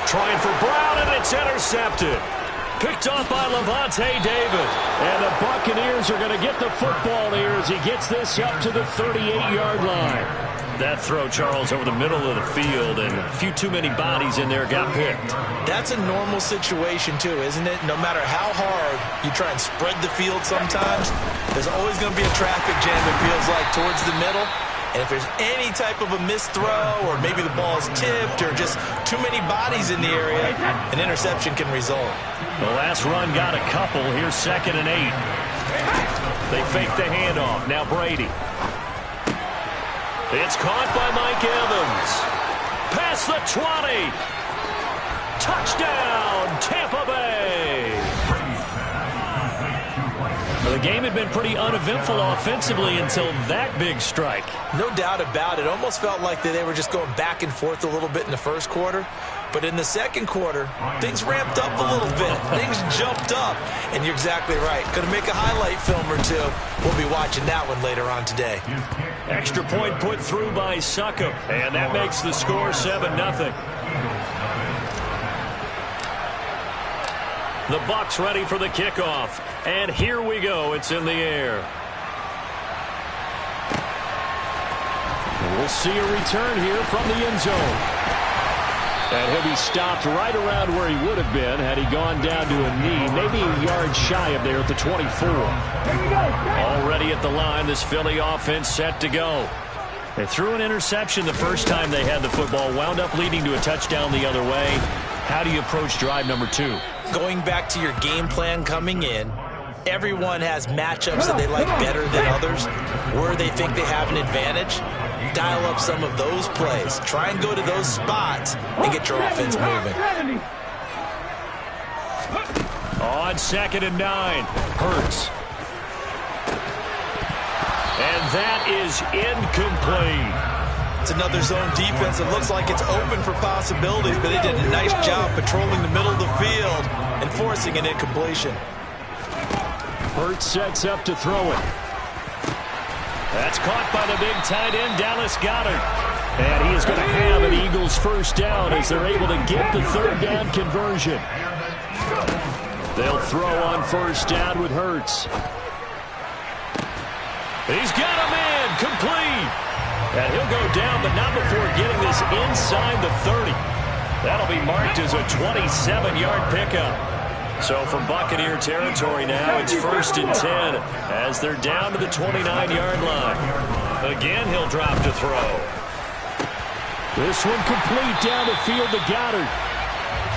Trying for Brown, and it's intercepted. Picked off by Levante David. And the Buccaneers are going to get the football here as he gets this up to the 38-yard line. That throw, Charles, over the middle of the field, and a few too many bodies in there got picked. That's a normal situation, too, isn't it? No matter how hard you try and spread the field sometimes, there's always going to be a traffic jam, it feels like, towards the middle. And if there's any type of a missed throw, or maybe the ball is tipped, or just too many bodies in the area, an interception can result. The last run got a couple. Here's 2nd and 8. They fake the handoff. Now Brady. It's caught by Mike Evans. Past the 20. Touchdown, Tampa Bay. The game had been pretty uneventful offensively until that big strike. No doubt about it. Almost felt like they were just going back and forth a little bit in the first quarter. But in the second quarter, things ramped up a little bit. Things jumped up. And you're exactly right. Going to make a highlight film or two. We'll be watching that one later on today. Extra point put through by Succop. And that makes the score 7-0. The Bucs ready for the kickoff. And here we go. It's in the air. And we'll see a return here from the end zone. And he'll be stopped right around where he would have been had he gone down to a knee, maybe a yard shy of there at the 24. Already at the line, this Philly offense set to go. They threw an interception the first time they had the football, wound up leading to a touchdown the other way. How do you approach drive number 2? Going back to your game plan coming in, everyone has matchups that they like better than others, where they think they have an advantage. Dial up some of those plays. Try and go to those spots and get your offense moving. On 2nd and 9, Hurts. And that is incomplete. It's another zone defense. It looks like it's open for possibilities, but they did a nice job patrolling the middle of the field and forcing an incompletion. Hurts sets up to throw it. That's caught by the big tight end, Dallas Goedert. And he is going to have an Eagles first down as they're able to get the 3rd down conversion. They'll throw on 1st down with Hurts. He's got him in, complete. And he'll go down, but not before getting this inside the 30. That'll be marked as a 27-yard pickup. So from Buccaneer territory now, it's 1st and 10 as they're down to the 29-yard line. Again, he'll drop to throw. This one complete down the field to Goddard.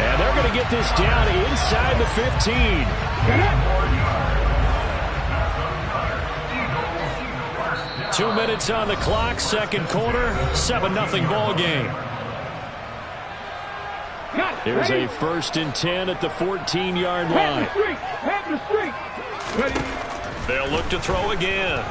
And they're going to get this down inside the 15. 2 minutes on the clock, second quarter, 7-0 ball game. There's a 1st and 10 at the 14-yard line. They'll look to throw again.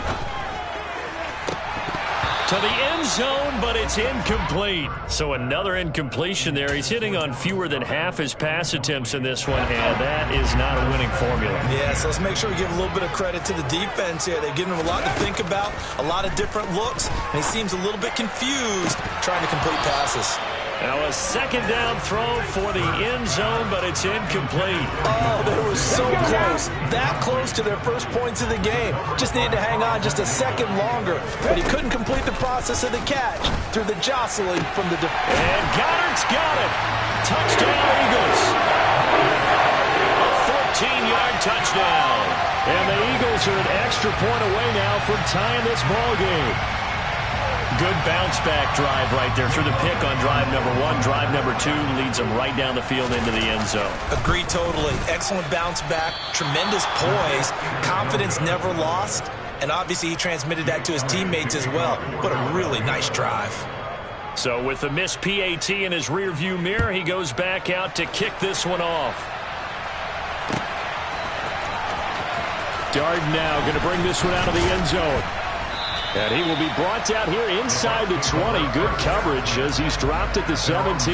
To the end zone, but it's incomplete. So another incompletion there. He's hitting on fewer than half his pass attempts in this one, and that is not a winning formula. Yeah, so let's make sure we give a little bit of credit to the defense here. They've given him a lot to think about, a lot of different looks, and he seems a little bit confused trying to complete passes. Now a second down throw for the end zone, but it's incomplete. Oh, they were so close. That close to their first points of the game. Just needed to hang on just a second longer. But he couldn't complete the process of the catch through the jostling from the defense. And Goddard's got it. Touchdown, Eagles. A 14-yard touchdown. And the Eagles are an extra point away now from tying this ball game. Good bounce-back drive right there through the pick on drive number 1. Drive number 2 leads them right down the field into the end zone. Agree totally. Excellent bounce-back, tremendous poise, confidence never lost, and obviously he transmitted that to his teammates as well. What a really nice drive. So with the missed PAT in his rearview mirror, he goes back out to kick this one off. Darden now going to bring this one out of the end zone. And he will be brought out here inside the 20. Good coverage as he's dropped at the 17.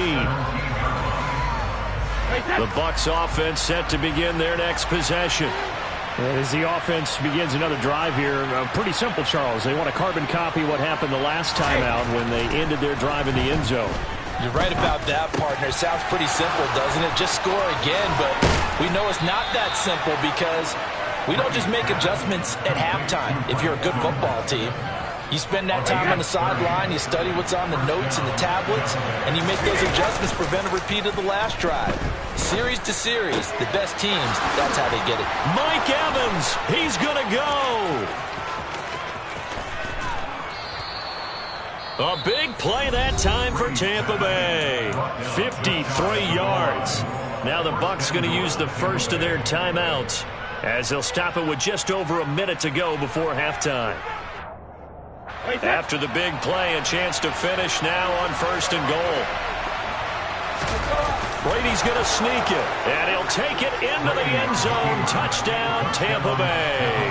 The Bucs offense set to begin their next possession. And as the offense begins another drive here, pretty simple, Charles. They want to carbon copy what happened the last time out when they ended their drive in the end zone. You're right about that, partner. Sounds pretty simple, doesn't it? Just score again, but we know it's not that simple because we don't just make adjustments at halftime if you're a good football team. You spend that time on the sideline, you study what's on the notes and the tablets, and you make those adjustments, prevent a repeat of the last drive. Series to series, the best teams, that's how they get it. Mike Evans, he's going to go. A big play that time for Tampa Bay. 53 yards. Now the Bucs going to use the first of their timeouts as they'll stop it with just over a minute to go before halftime. After the big play, a chance to finish now on 1st and goal. Brady's going to sneak it, and he'll take it into the end zone. Touchdown, Tampa Bay.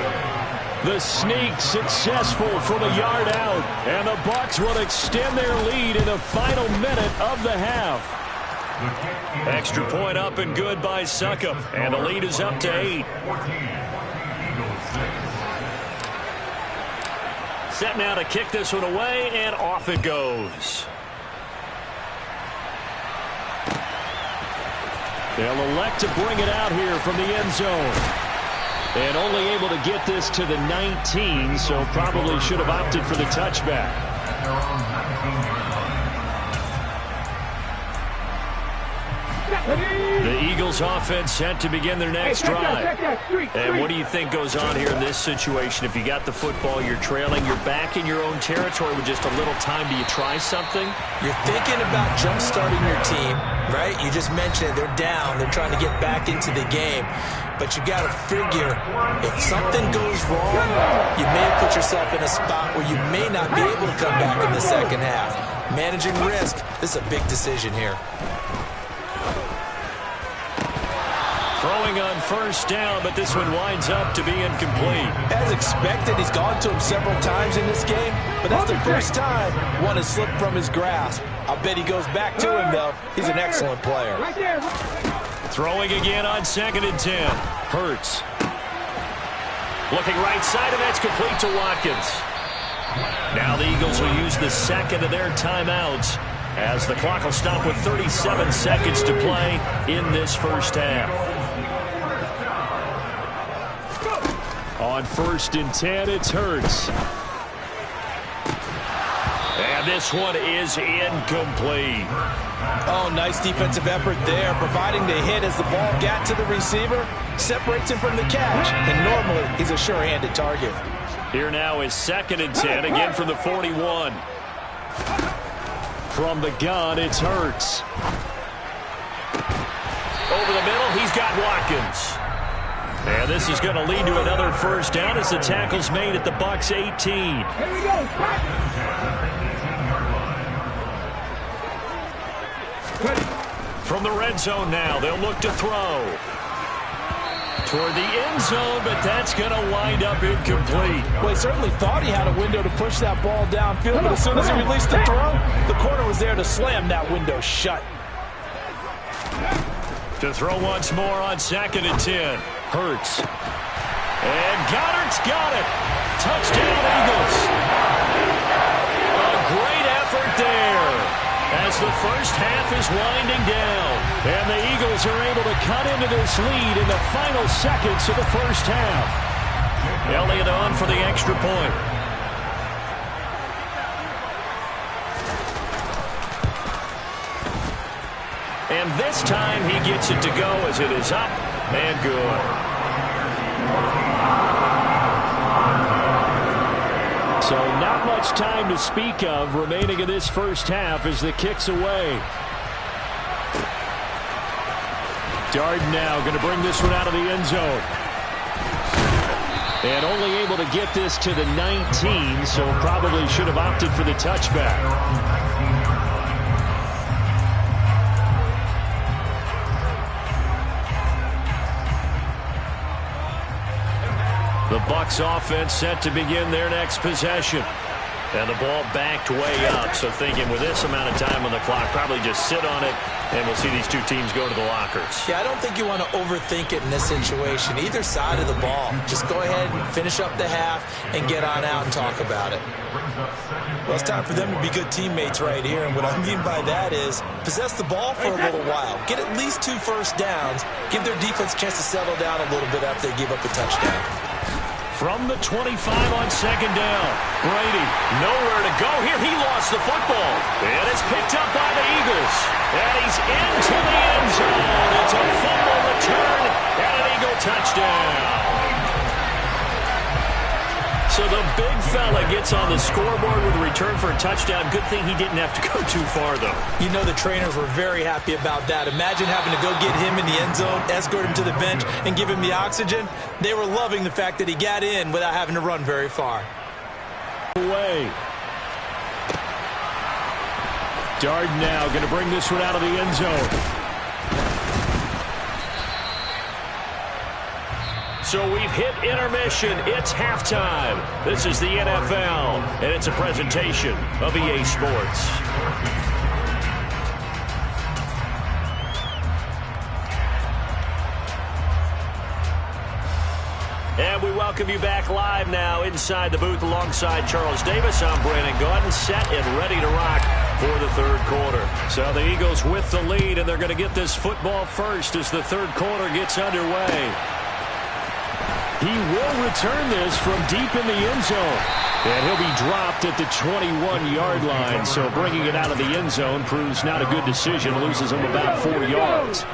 The sneak successful from a yard out, and the Bucs will extend their lead in the final minute of the half. Extra point up and good by Succop, and the lead is up to 8. Set now to kick this one away, and off it goes. They'll elect to bring it out here from the end zone. And only able to get this to the 19, so probably should have opted for the touchback. The Eagles offense set to begin their next drive. And what do you think goes on here in this situation? If you got the football, you're trailing, you're back in your own territory with just a little time. Do you try something? You're thinking about jump-starting your team, right? You just mentioned it. They're down. They're trying to get back into the game. But you got to figure if something goes wrong, you may put yourself in a spot where you may not be able to come back in the second half. Managing risk, this is a big decision here. Throwing on 1st down, but this one winds up to be incomplete. As expected, he's gone to him several times in this game, but that's the first time one has slipped from his grasp. I'll bet he goes back to him, though. He's an excellent player. Throwing again on 2nd and 10. Hurts. Looking right side, and that's complete to Watkins. Now the Eagles will use the second of their timeouts as the clock will stop with 37 seconds to play in this first half. On 1st and 10, it's Hurts. And this one is incomplete. Oh, nice defensive effort there, providing the hit as the ball got to the receiver, separates him from the catch, and normally he's a sure-handed target. Here now is 2nd and 10, again from the 41. From the gun, it's Hurts. Over the middle, he's got Watkins. And this is going to lead to another 1st down as the tackle's made at the Bucs 18. Here we go. From the red zone now, they'll look to throw. Toward the end zone, but that's going to wind up incomplete. Well, he certainly thought he had a window to push that ball downfield, but as soon as he released the throw, the corner was there to slam that window shut. To throw once more on 2nd and 10. Hurts. And Goddard's got it. Touchdown, Eagles. A great effort there as the first half half is winding down, and the Eagles are able to cut into this lead in the final seconds of the first half. Elliott on for the extra point. And this time he gets it to go as it is up and good. So not much time to speak of remaining in this first half as the kick's away. Darden now going to bring this one out of the end zone. And only able to get this to the 19, so probably should have opted for the touchback. The Bucs offense set to begin their next possession. And the ball backed way up, so thinking with this amount of time on the clock, probably just sit on it, and we'll see these two teams go to the lockers. Yeah, I don't think you want to overthink it in this situation. Either side of the ball. Just go ahead and finish up the half and get on out and talk about it. Well, it's time for them to be good teammates right here, and what I mean by that is possess the ball for a little while. Get at least 2 first downs. Give their defense a chance to settle down a little bit after they give up a touchdown. From the 25 on second down. Brady, nowhere to go here. He lost the football. And it's picked up by the Eagles. And he's into the end zone. It's a fumble return and an Eagle touchdown. So the big fella gets on the scoreboard with a return for a touchdown. Good thing he didn't have to go too far, though. You know the trainers were very happy about that. Imagine having to go get him in the end zone, escort him to the bench, and give him the oxygen. They were loving the fact that he got in without having to run very far. Away. Darden now going to bring this one out of the end zone. So we've hit intermission. It's halftime. This is the NFL, and it's a presentation of EA Sports. And we welcome you back live now inside the booth alongside Charles Davis. I'm Brandon Gaudin, set and ready to rock for the third quarter. So the Eagles with the lead, and they're going to get this football first as the third quarter gets underway. He will return this from deep in the end zone. And he'll be dropped at the 21-yard line. So bringing it out of the end zone proves not a good decision. Loses him about 4 yards.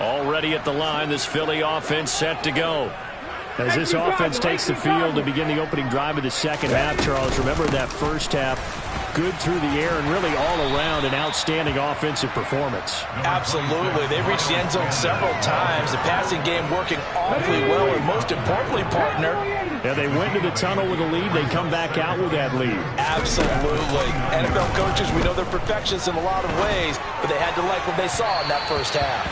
Already at the line, this Philly offense set to go. As this offense takes the field to begin the opening drive of the second half, Charles, remember that first half, good through the air and really all around an outstanding offensive performance. Absolutely. They reached the end zone several times. The passing game working awfully well, and most importantly, partner. Yeah, they went to the tunnel with a lead. They come back out with that lead. Absolutely. NFL coaches, we know they're perfectionists in a lot of ways, but they had to like what they saw in that first half.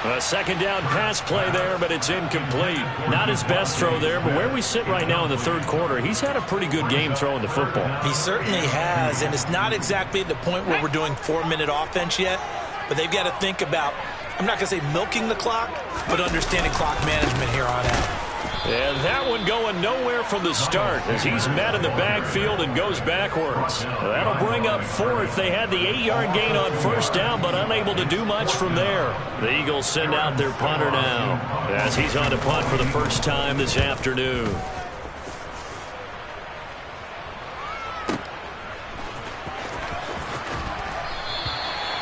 A second down pass play there, but it's incomplete. Not his best throw there, but where we sit right now in the third quarter, he's had a pretty good game throwing the football. He certainly has, and it's not exactly at the point where we're doing 4-minute offense yet, but they've got to think about, I'm not going to say milking the clock, but understanding clock management here on out. And that one going nowhere from the start as he's met in the backfield and goes backwards. That'll bring up fourth. They had the 8-yard gain on first down, but unable to do much from there. The Eagles send out their punter now as he's on to punt for the first time this afternoon.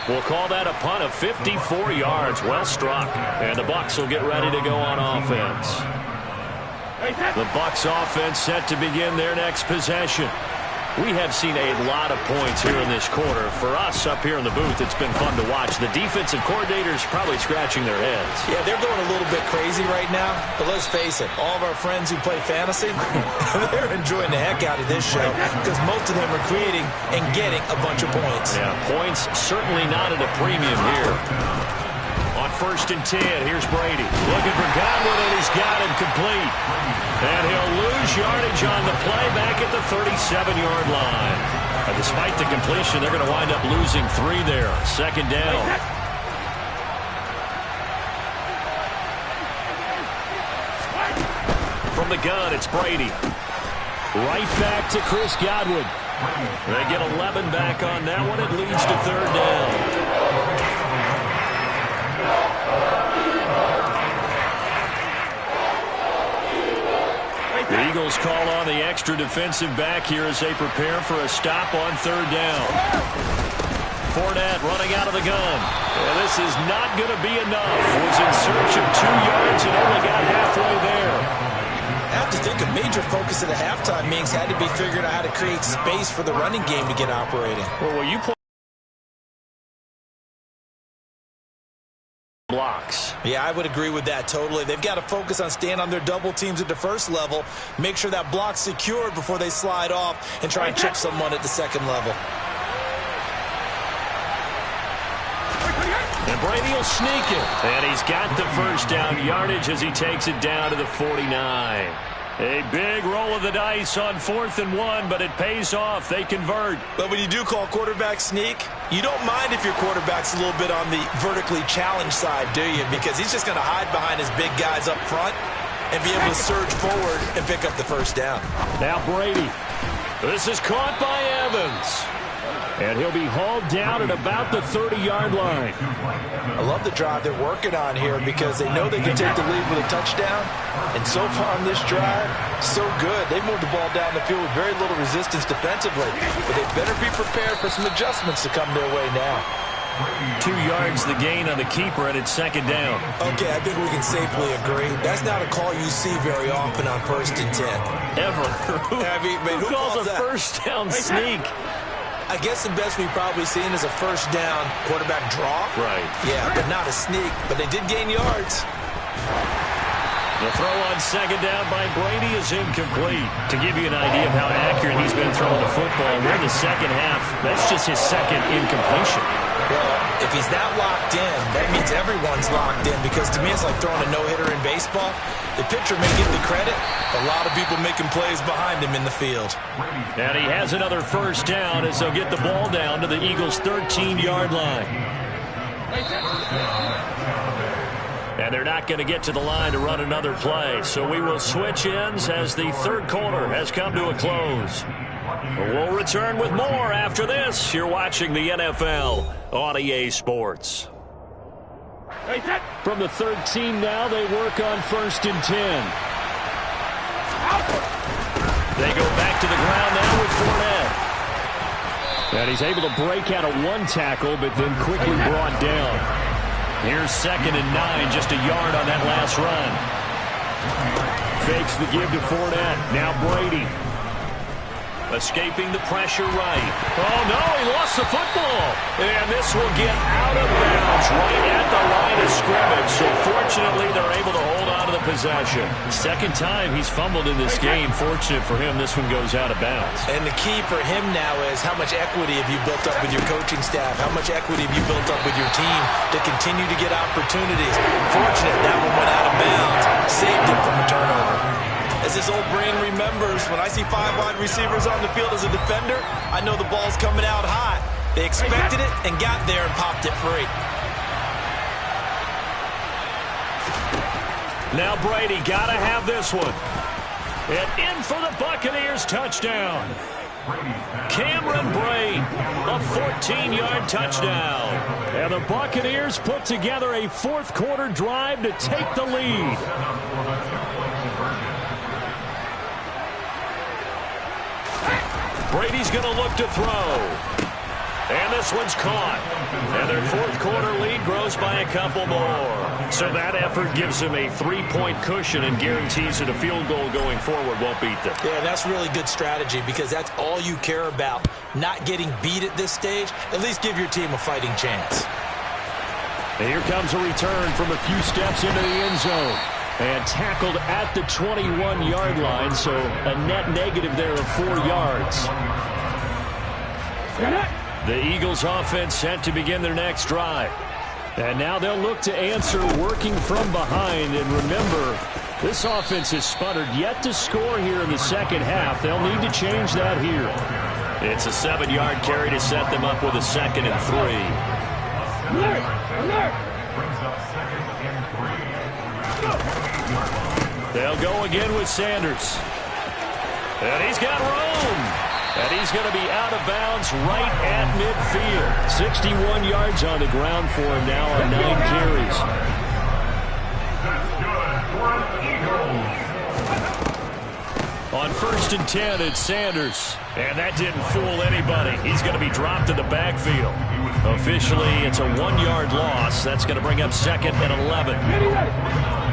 We'll call that a punt of 54 yards. Well struck. And the Bucs will get ready to go on offense. The Bucs offense set to begin their next possession. We have seen a lot of points here in this quarter. For us up here in the booth, it's been fun to watch. The defensive coordinators probably scratching their heads. Yeah, they're going a little bit crazy right now. But let's face it, all of our friends who play fantasy, they're enjoying the heck out of this show because most of them are creating and getting a bunch of points. Yeah, points certainly not at a premium here. On 1st and 10, here's Brady. Looking for Godwin, and he's got him complete. And he'll lose yardage on the play back at the 37-yard line. And despite the completion, they're going to wind up losing 3 there. Second down. From the gun, it's Brady. Right back to Chris Godwin. They get 11 back on that one. It leads to 3rd down. Eagles call on the extra defensive back here as they prepare for a stop on third down. Fournette running out of the gun. And this is not going to be enough. Was in search of 2 yards and only got halfway there. I have to think a major focus of the halftime meetings had to be figuring out how to create space for the running game to get operating. Well, you play blocks. Yeah, I would agree with that totally. They've got to focus on staying on their double teams at the first level, make sure that block's secured before they slide off and try and chip someone at the second level. And Brady will sneak it. And he's got the first down yardage as he takes it down to the 49. A big roll of the dice on 4th and 1, but it pays off. They convert. But when you do call quarterback sneak, you don't mind if your quarterback's a little bit on the vertically challenged side, do you? Because he's just going to hide behind his big guys up front and be able to surge forward and pick up the first down. Now Brady. This is caught by Evans. And he'll be hauled down at about the 30-yard line. I love the drive they're working on here because they know they can take the lead with a touchdown. And so far on this drive, so good. They moved the ball down the field with very little resistance defensively. But they better be prepared for some adjustments to come their way now. 2 yards the gain on the keeper, and it's 2nd down. Okay, I think we can safely agree. That's not a call you see very often on 1st and 10. Ever. Who calls a that? first down sneak? I guess the best we've probably seen is a first down quarterback draw. Right. Yeah, but not a sneak. But they did gain yards. The throw on 2nd down by Brady is incomplete. To give you an idea of how accurate he's been throwing the football, we're in the second half. That's just his 2nd incompletion. Well, if he's that locked in, that means everyone's locked in because to me it's like throwing a no-hitter in baseball. The pitcher may get the credit, a lot of people making plays behind him in the field. And he has another first down as they'll get the ball down to the Eagles' 13-yard line. And they're not going to get to the line to run another play. So we will switch ends as the 3rd quarter has come to a close. We'll return with more after this. You're watching the NFL on EA Sports. From the 13 now, they work on 1st and 10. They go back to the ground now with Fournette. And he's able to break out of 1 tackle, but then quickly brought down. Here's 2nd and 9, just a yard on that last run. Fakes the give to Fournette. Now Brady. Escaping the pressure right. Oh, no, he lost the football. And this will get out of bounds right at the line of scrimmage. So fortunately, they're able to hold on to the possession. 2nd time he's fumbled in this game. Fortunate for him, this one goes out of bounds. And the key for him now is how much equity have you built up with your coaching staff? How much equity have you built up with your team to continue to get opportunities? Fortunate that one went out of bounds. Saved him from a turnover. As his old brain remembers, when I see 5 wide receivers on the field as a defender, I know the ball's coming out high. They expected it and got there and popped it free. Now Brady got to have this one. And in for the Buccaneers touchdown. Cameron Brate, a 14-yard touchdown. And the Buccaneers put together a 4th quarter drive to take the lead. Brady's going to look to throw. And this one's caught. And their 4th quarter lead grows by a couple more. So that effort gives them a 3-point cushion and guarantees that a field goal going forward won't beat them. Yeah, that's really good strategy because that's all you care about. Not getting beat at this stage. At least give your team a fighting chance. And here comes a return from a few steps into the end zone. And tackled at the 21-yard line, so a net negative there of 4 yards. The Eagles offense set to begin their next drive. And now they'll look to answer working from behind. And remember, this offense has sputtered yet to score here in the 2nd half. They'll need to change that here. It's a 7-yard carry to set them up with a 2nd and 3. Alert! They'll go again with Sanders. And he's got room. And he's going to be out of bounds right at midfield. 61 yards on the ground for him now on 9 carries. On 1st and 10, it's Sanders. And that didn't fool anybody. He's going to be dropped in the backfield. Officially, it's a 1-yard loss. That's going to bring up 2nd and 11.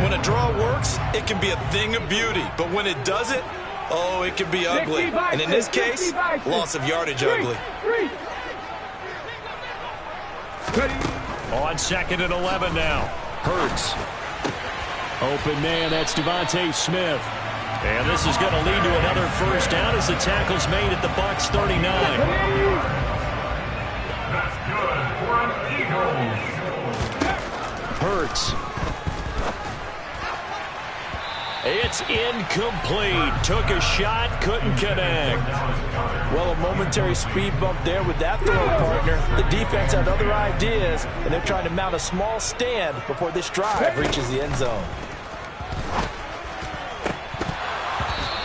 When a draw works, it can be a thing of beauty. But when it doesn't, oh, it can be ugly. And in this case, loss of yardage ugly. On 2nd and 11 now. Hurts. Open man, that's Devontae Smith. And this is going to lead to another first down as the tackle's made at the Bucs 39. That's good for an Eagles. Hurts. It's incomplete. Took a shot, couldn't connect. Well, a momentary speed bump there with that throw, partner. The defense had other ideas, and they're trying to mount a small stand before this drive reaches the end zone.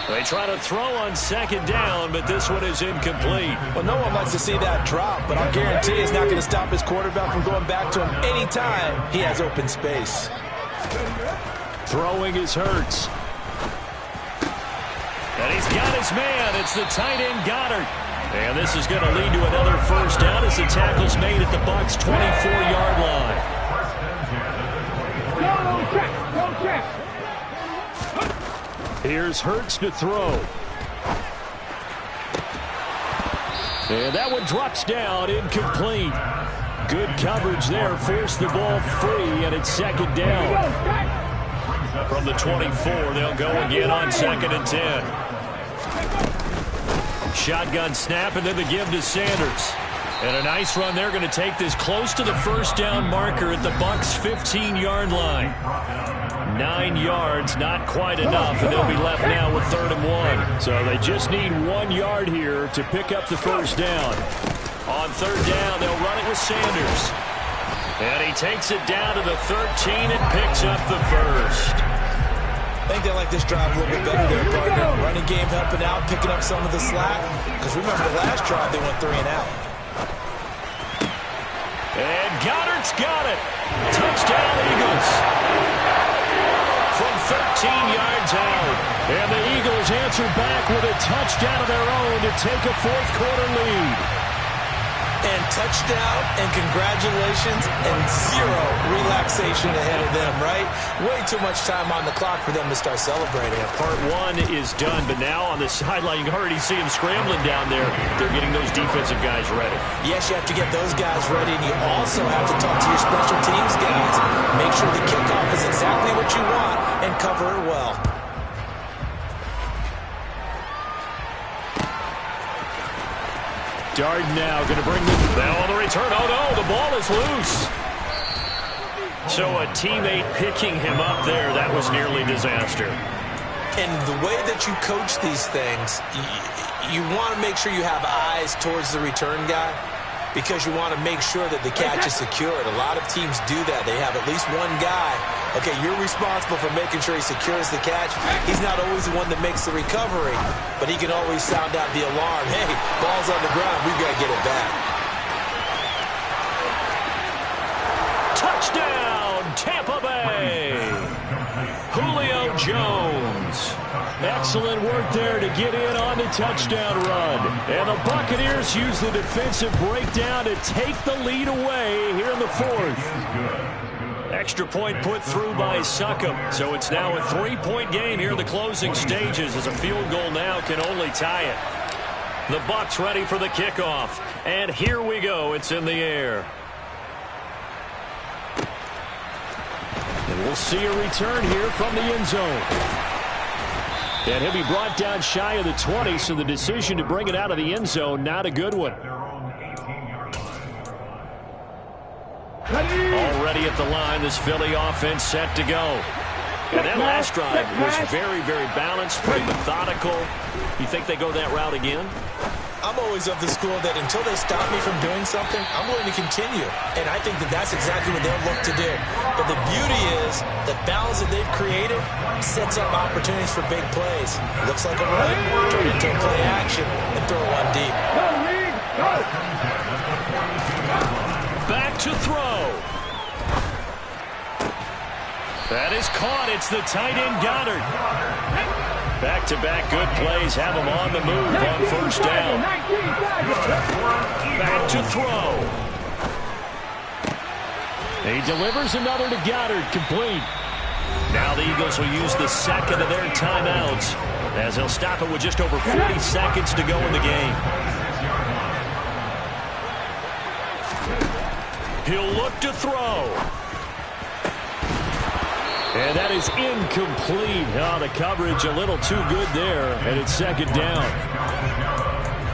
They try to throw on 2nd down, but this one is incomplete. Well, no one likes to see that drop, but I'll guarantee it's not going to stop his quarterback from going back to him anytime he has open space. Throwing is Hurts. And he's got his man. It's the tight end Goddard. And this is going to lead to another first down as the tackle's made at the Bucs' 24-yard line. Here's Hurts to throw. And that one drops down, incomplete. Good coverage there, forced the ball free, and it's 2nd down. From the 24, they'll go again on 2nd and 10. Shotgun snap, and then the give to Sanders. And a nice run there, going to take this close to the first down marker at the Bucs' 15-yard line. 9 yards, not quite enough, and they'll be left now with 3rd and 1. So they just need 1 yard here to pick up the first down. On 3rd down, they'll run it with Sanders. And he takes it down to the 13 and picks up the first. I think they like this drive a little bit better there, partner. Running game helping out, picking up some of the slack. Because remember the last drive, they went 3 and out. And Goddard's got it. Touchdown, Eagles. From 13 yards out. And the Eagles answer back with a touchdown of their own to take a 4th quarter lead. And touchdown and congratulations and 0 relaxation ahead of them, right? Way too much time on the clock for them to start celebrating. Part 1 is done, but now on the sideline, you can already see them scrambling down there. They're getting those defensive guys ready. Yes, you have to get those guys ready, and you also have to talk to your special teams guys. Make sure the kickoff is exactly what you want and cover it well. Darden now going to bring the now on the return. Oh, no, the ball is loose. So a teammate picking him up there, that was nearly disaster. And the way that you coach these things, you want to make sure you have eyes towards the return guy because you want to make sure that the catch is secured. A lot of teams do that. They have at least one guy. Okay, you're responsible for making sure he secures the catch. He's not always the one that makes the recovery, but he can always sound out the alarm. Hey, ball's on the ground. We've got to get it back. Touchdown, Tampa Bay. Julio Jones. Excellent work there to get in on the touchdown run. And the Buccaneers use the defensive breakdown to take the lead away here in the 4th. Extra point put through by Succop. So it's now a 3-point game here in the closing stages as a field goal now can only tie it. The Bucs ready for the kickoff. And here we go. It's in the air. And we'll see a return here from the end zone. And he'll be brought down shy of the 20, so the decision to bring it out of the end zone, not a good one. Already at the line, this Philly offense set to go. And that last drive was very, very balanced, pretty methodical. You think they go that route again? I'm always of the school that until they stop me from doing something, I'm going to continue. And I think that that's exactly what they'll look to do. But the beauty is the balance that they've created sets up opportunities for big plays. Looks like a run, turn into a play action, and throw one deep. Back to throw. That is caught. It's the tight end Goddard. Back-to-back good plays have him on the move on first down. Back to throw. He delivers another to Goddard, complete. Now the Eagles will use the second of their timeouts as they'll stop it with just over 40 seconds to go in the game. He'll look to throw. And that is incomplete. Oh, the coverage a little too good there, and it's second down.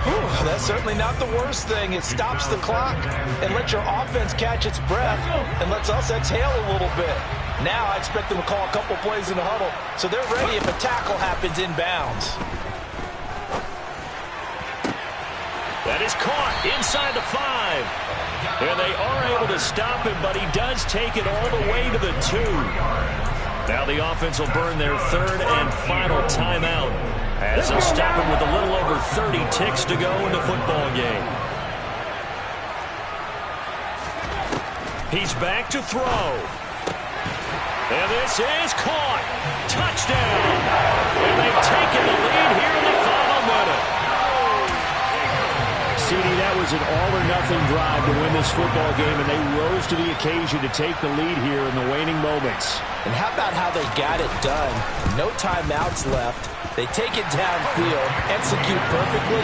Whew, that's certainly not the worst thing. It stops the clock and lets your offense catch its breath and lets us exhale a little bit. Now I expect them to call a couple plays in the huddle so they're ready if a tackle happens inbounds. That is caught inside the 5. And they are able to stop him, but he does take it all the way to the 2. Now the offense will burn their third and final timeout as they'll stop him with a little over 30 ticks to go in the football game. He's back to throw. And this is caught. Touchdown. And they've taken the lead here in the final minute. CD, that was an all-or-nothing drive to win this football game, and they rose to the occasion to take the lead here in the waning moments. And how about how they got it done? No timeouts left. They take it downfield, execute perfectly,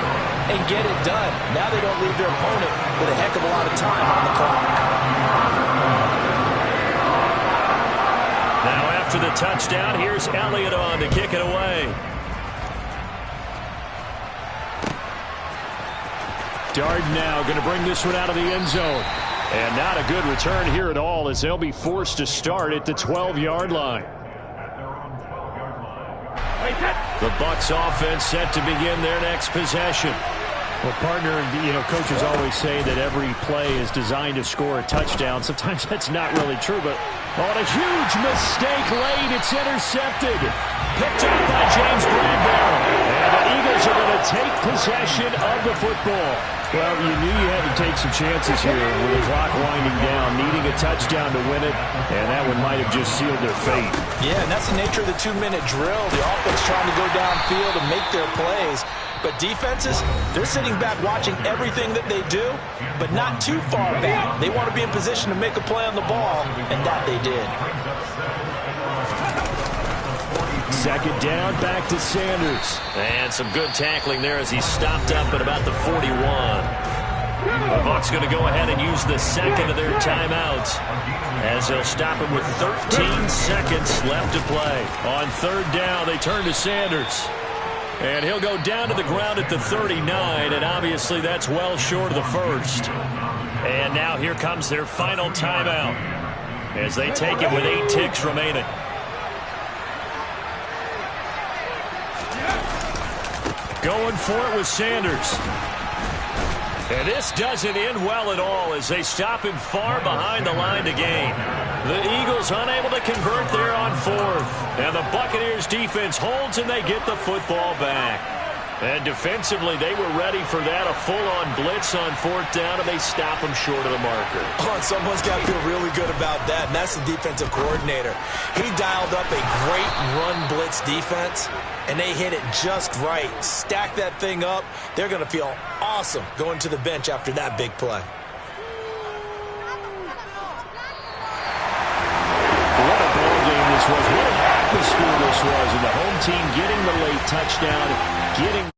and get it done. Now they don't leave their opponent with a heck of a lot of time on the clock. Now after the touchdown, here's Elliott on to kick it away. Darden now going to bring this one out of the end zone. And not a good return here at all as they'll be forced to start at the 12-yard line. The Bucs offense set to begin their next possession. Well, partner, coaches always say that every play is designed to score a touchdown. Sometimes that's not really true, but on a huge mistake late, it's intercepted. Picked up by James Bradbury. And the Eagles are going to take possession of the football. Well, you knew you had to take some chances here with the clock winding down, needing a touchdown to win it, and that one might have just sealed their fate. Yeah, and that's the nature of the 2-minute drill. The offense trying to go downfield and make their plays. But defenses, they're sitting back watching everything that they do, but not too far back. They want to be in position to make a play on the ball, and that they did. Second down, back to Sanders. And some good tackling there as he stopped up at about the 41. The Bucs going to go ahead and use the second of their timeouts as they'll stop him with 13 seconds left to play. On third down, they turn to Sanders. And he'll go down to the ground at the 39, and obviously that's well short of the first. And now here comes their final timeout as they take it with 8 ticks remaining. Going for it with Sanders. And this doesn't end well at all as they stop him far behind the line to gain. The Eagles unable to convert there on fourth. And the Buccaneers defense holds and they get the football back. And defensively, they were ready for that, a full-on blitz on fourth down, and they stop them short of the marker. Oh, someone's got to feel really good about that, and that's the defensive coordinator. He dialed up a great run blitz defense, and they hit it just right. Stack that thing up. They're going to feel awesome going to the bench after that big play. What a ball game this was. What an atmosphere this was. And the home team getting the late touchdown, getting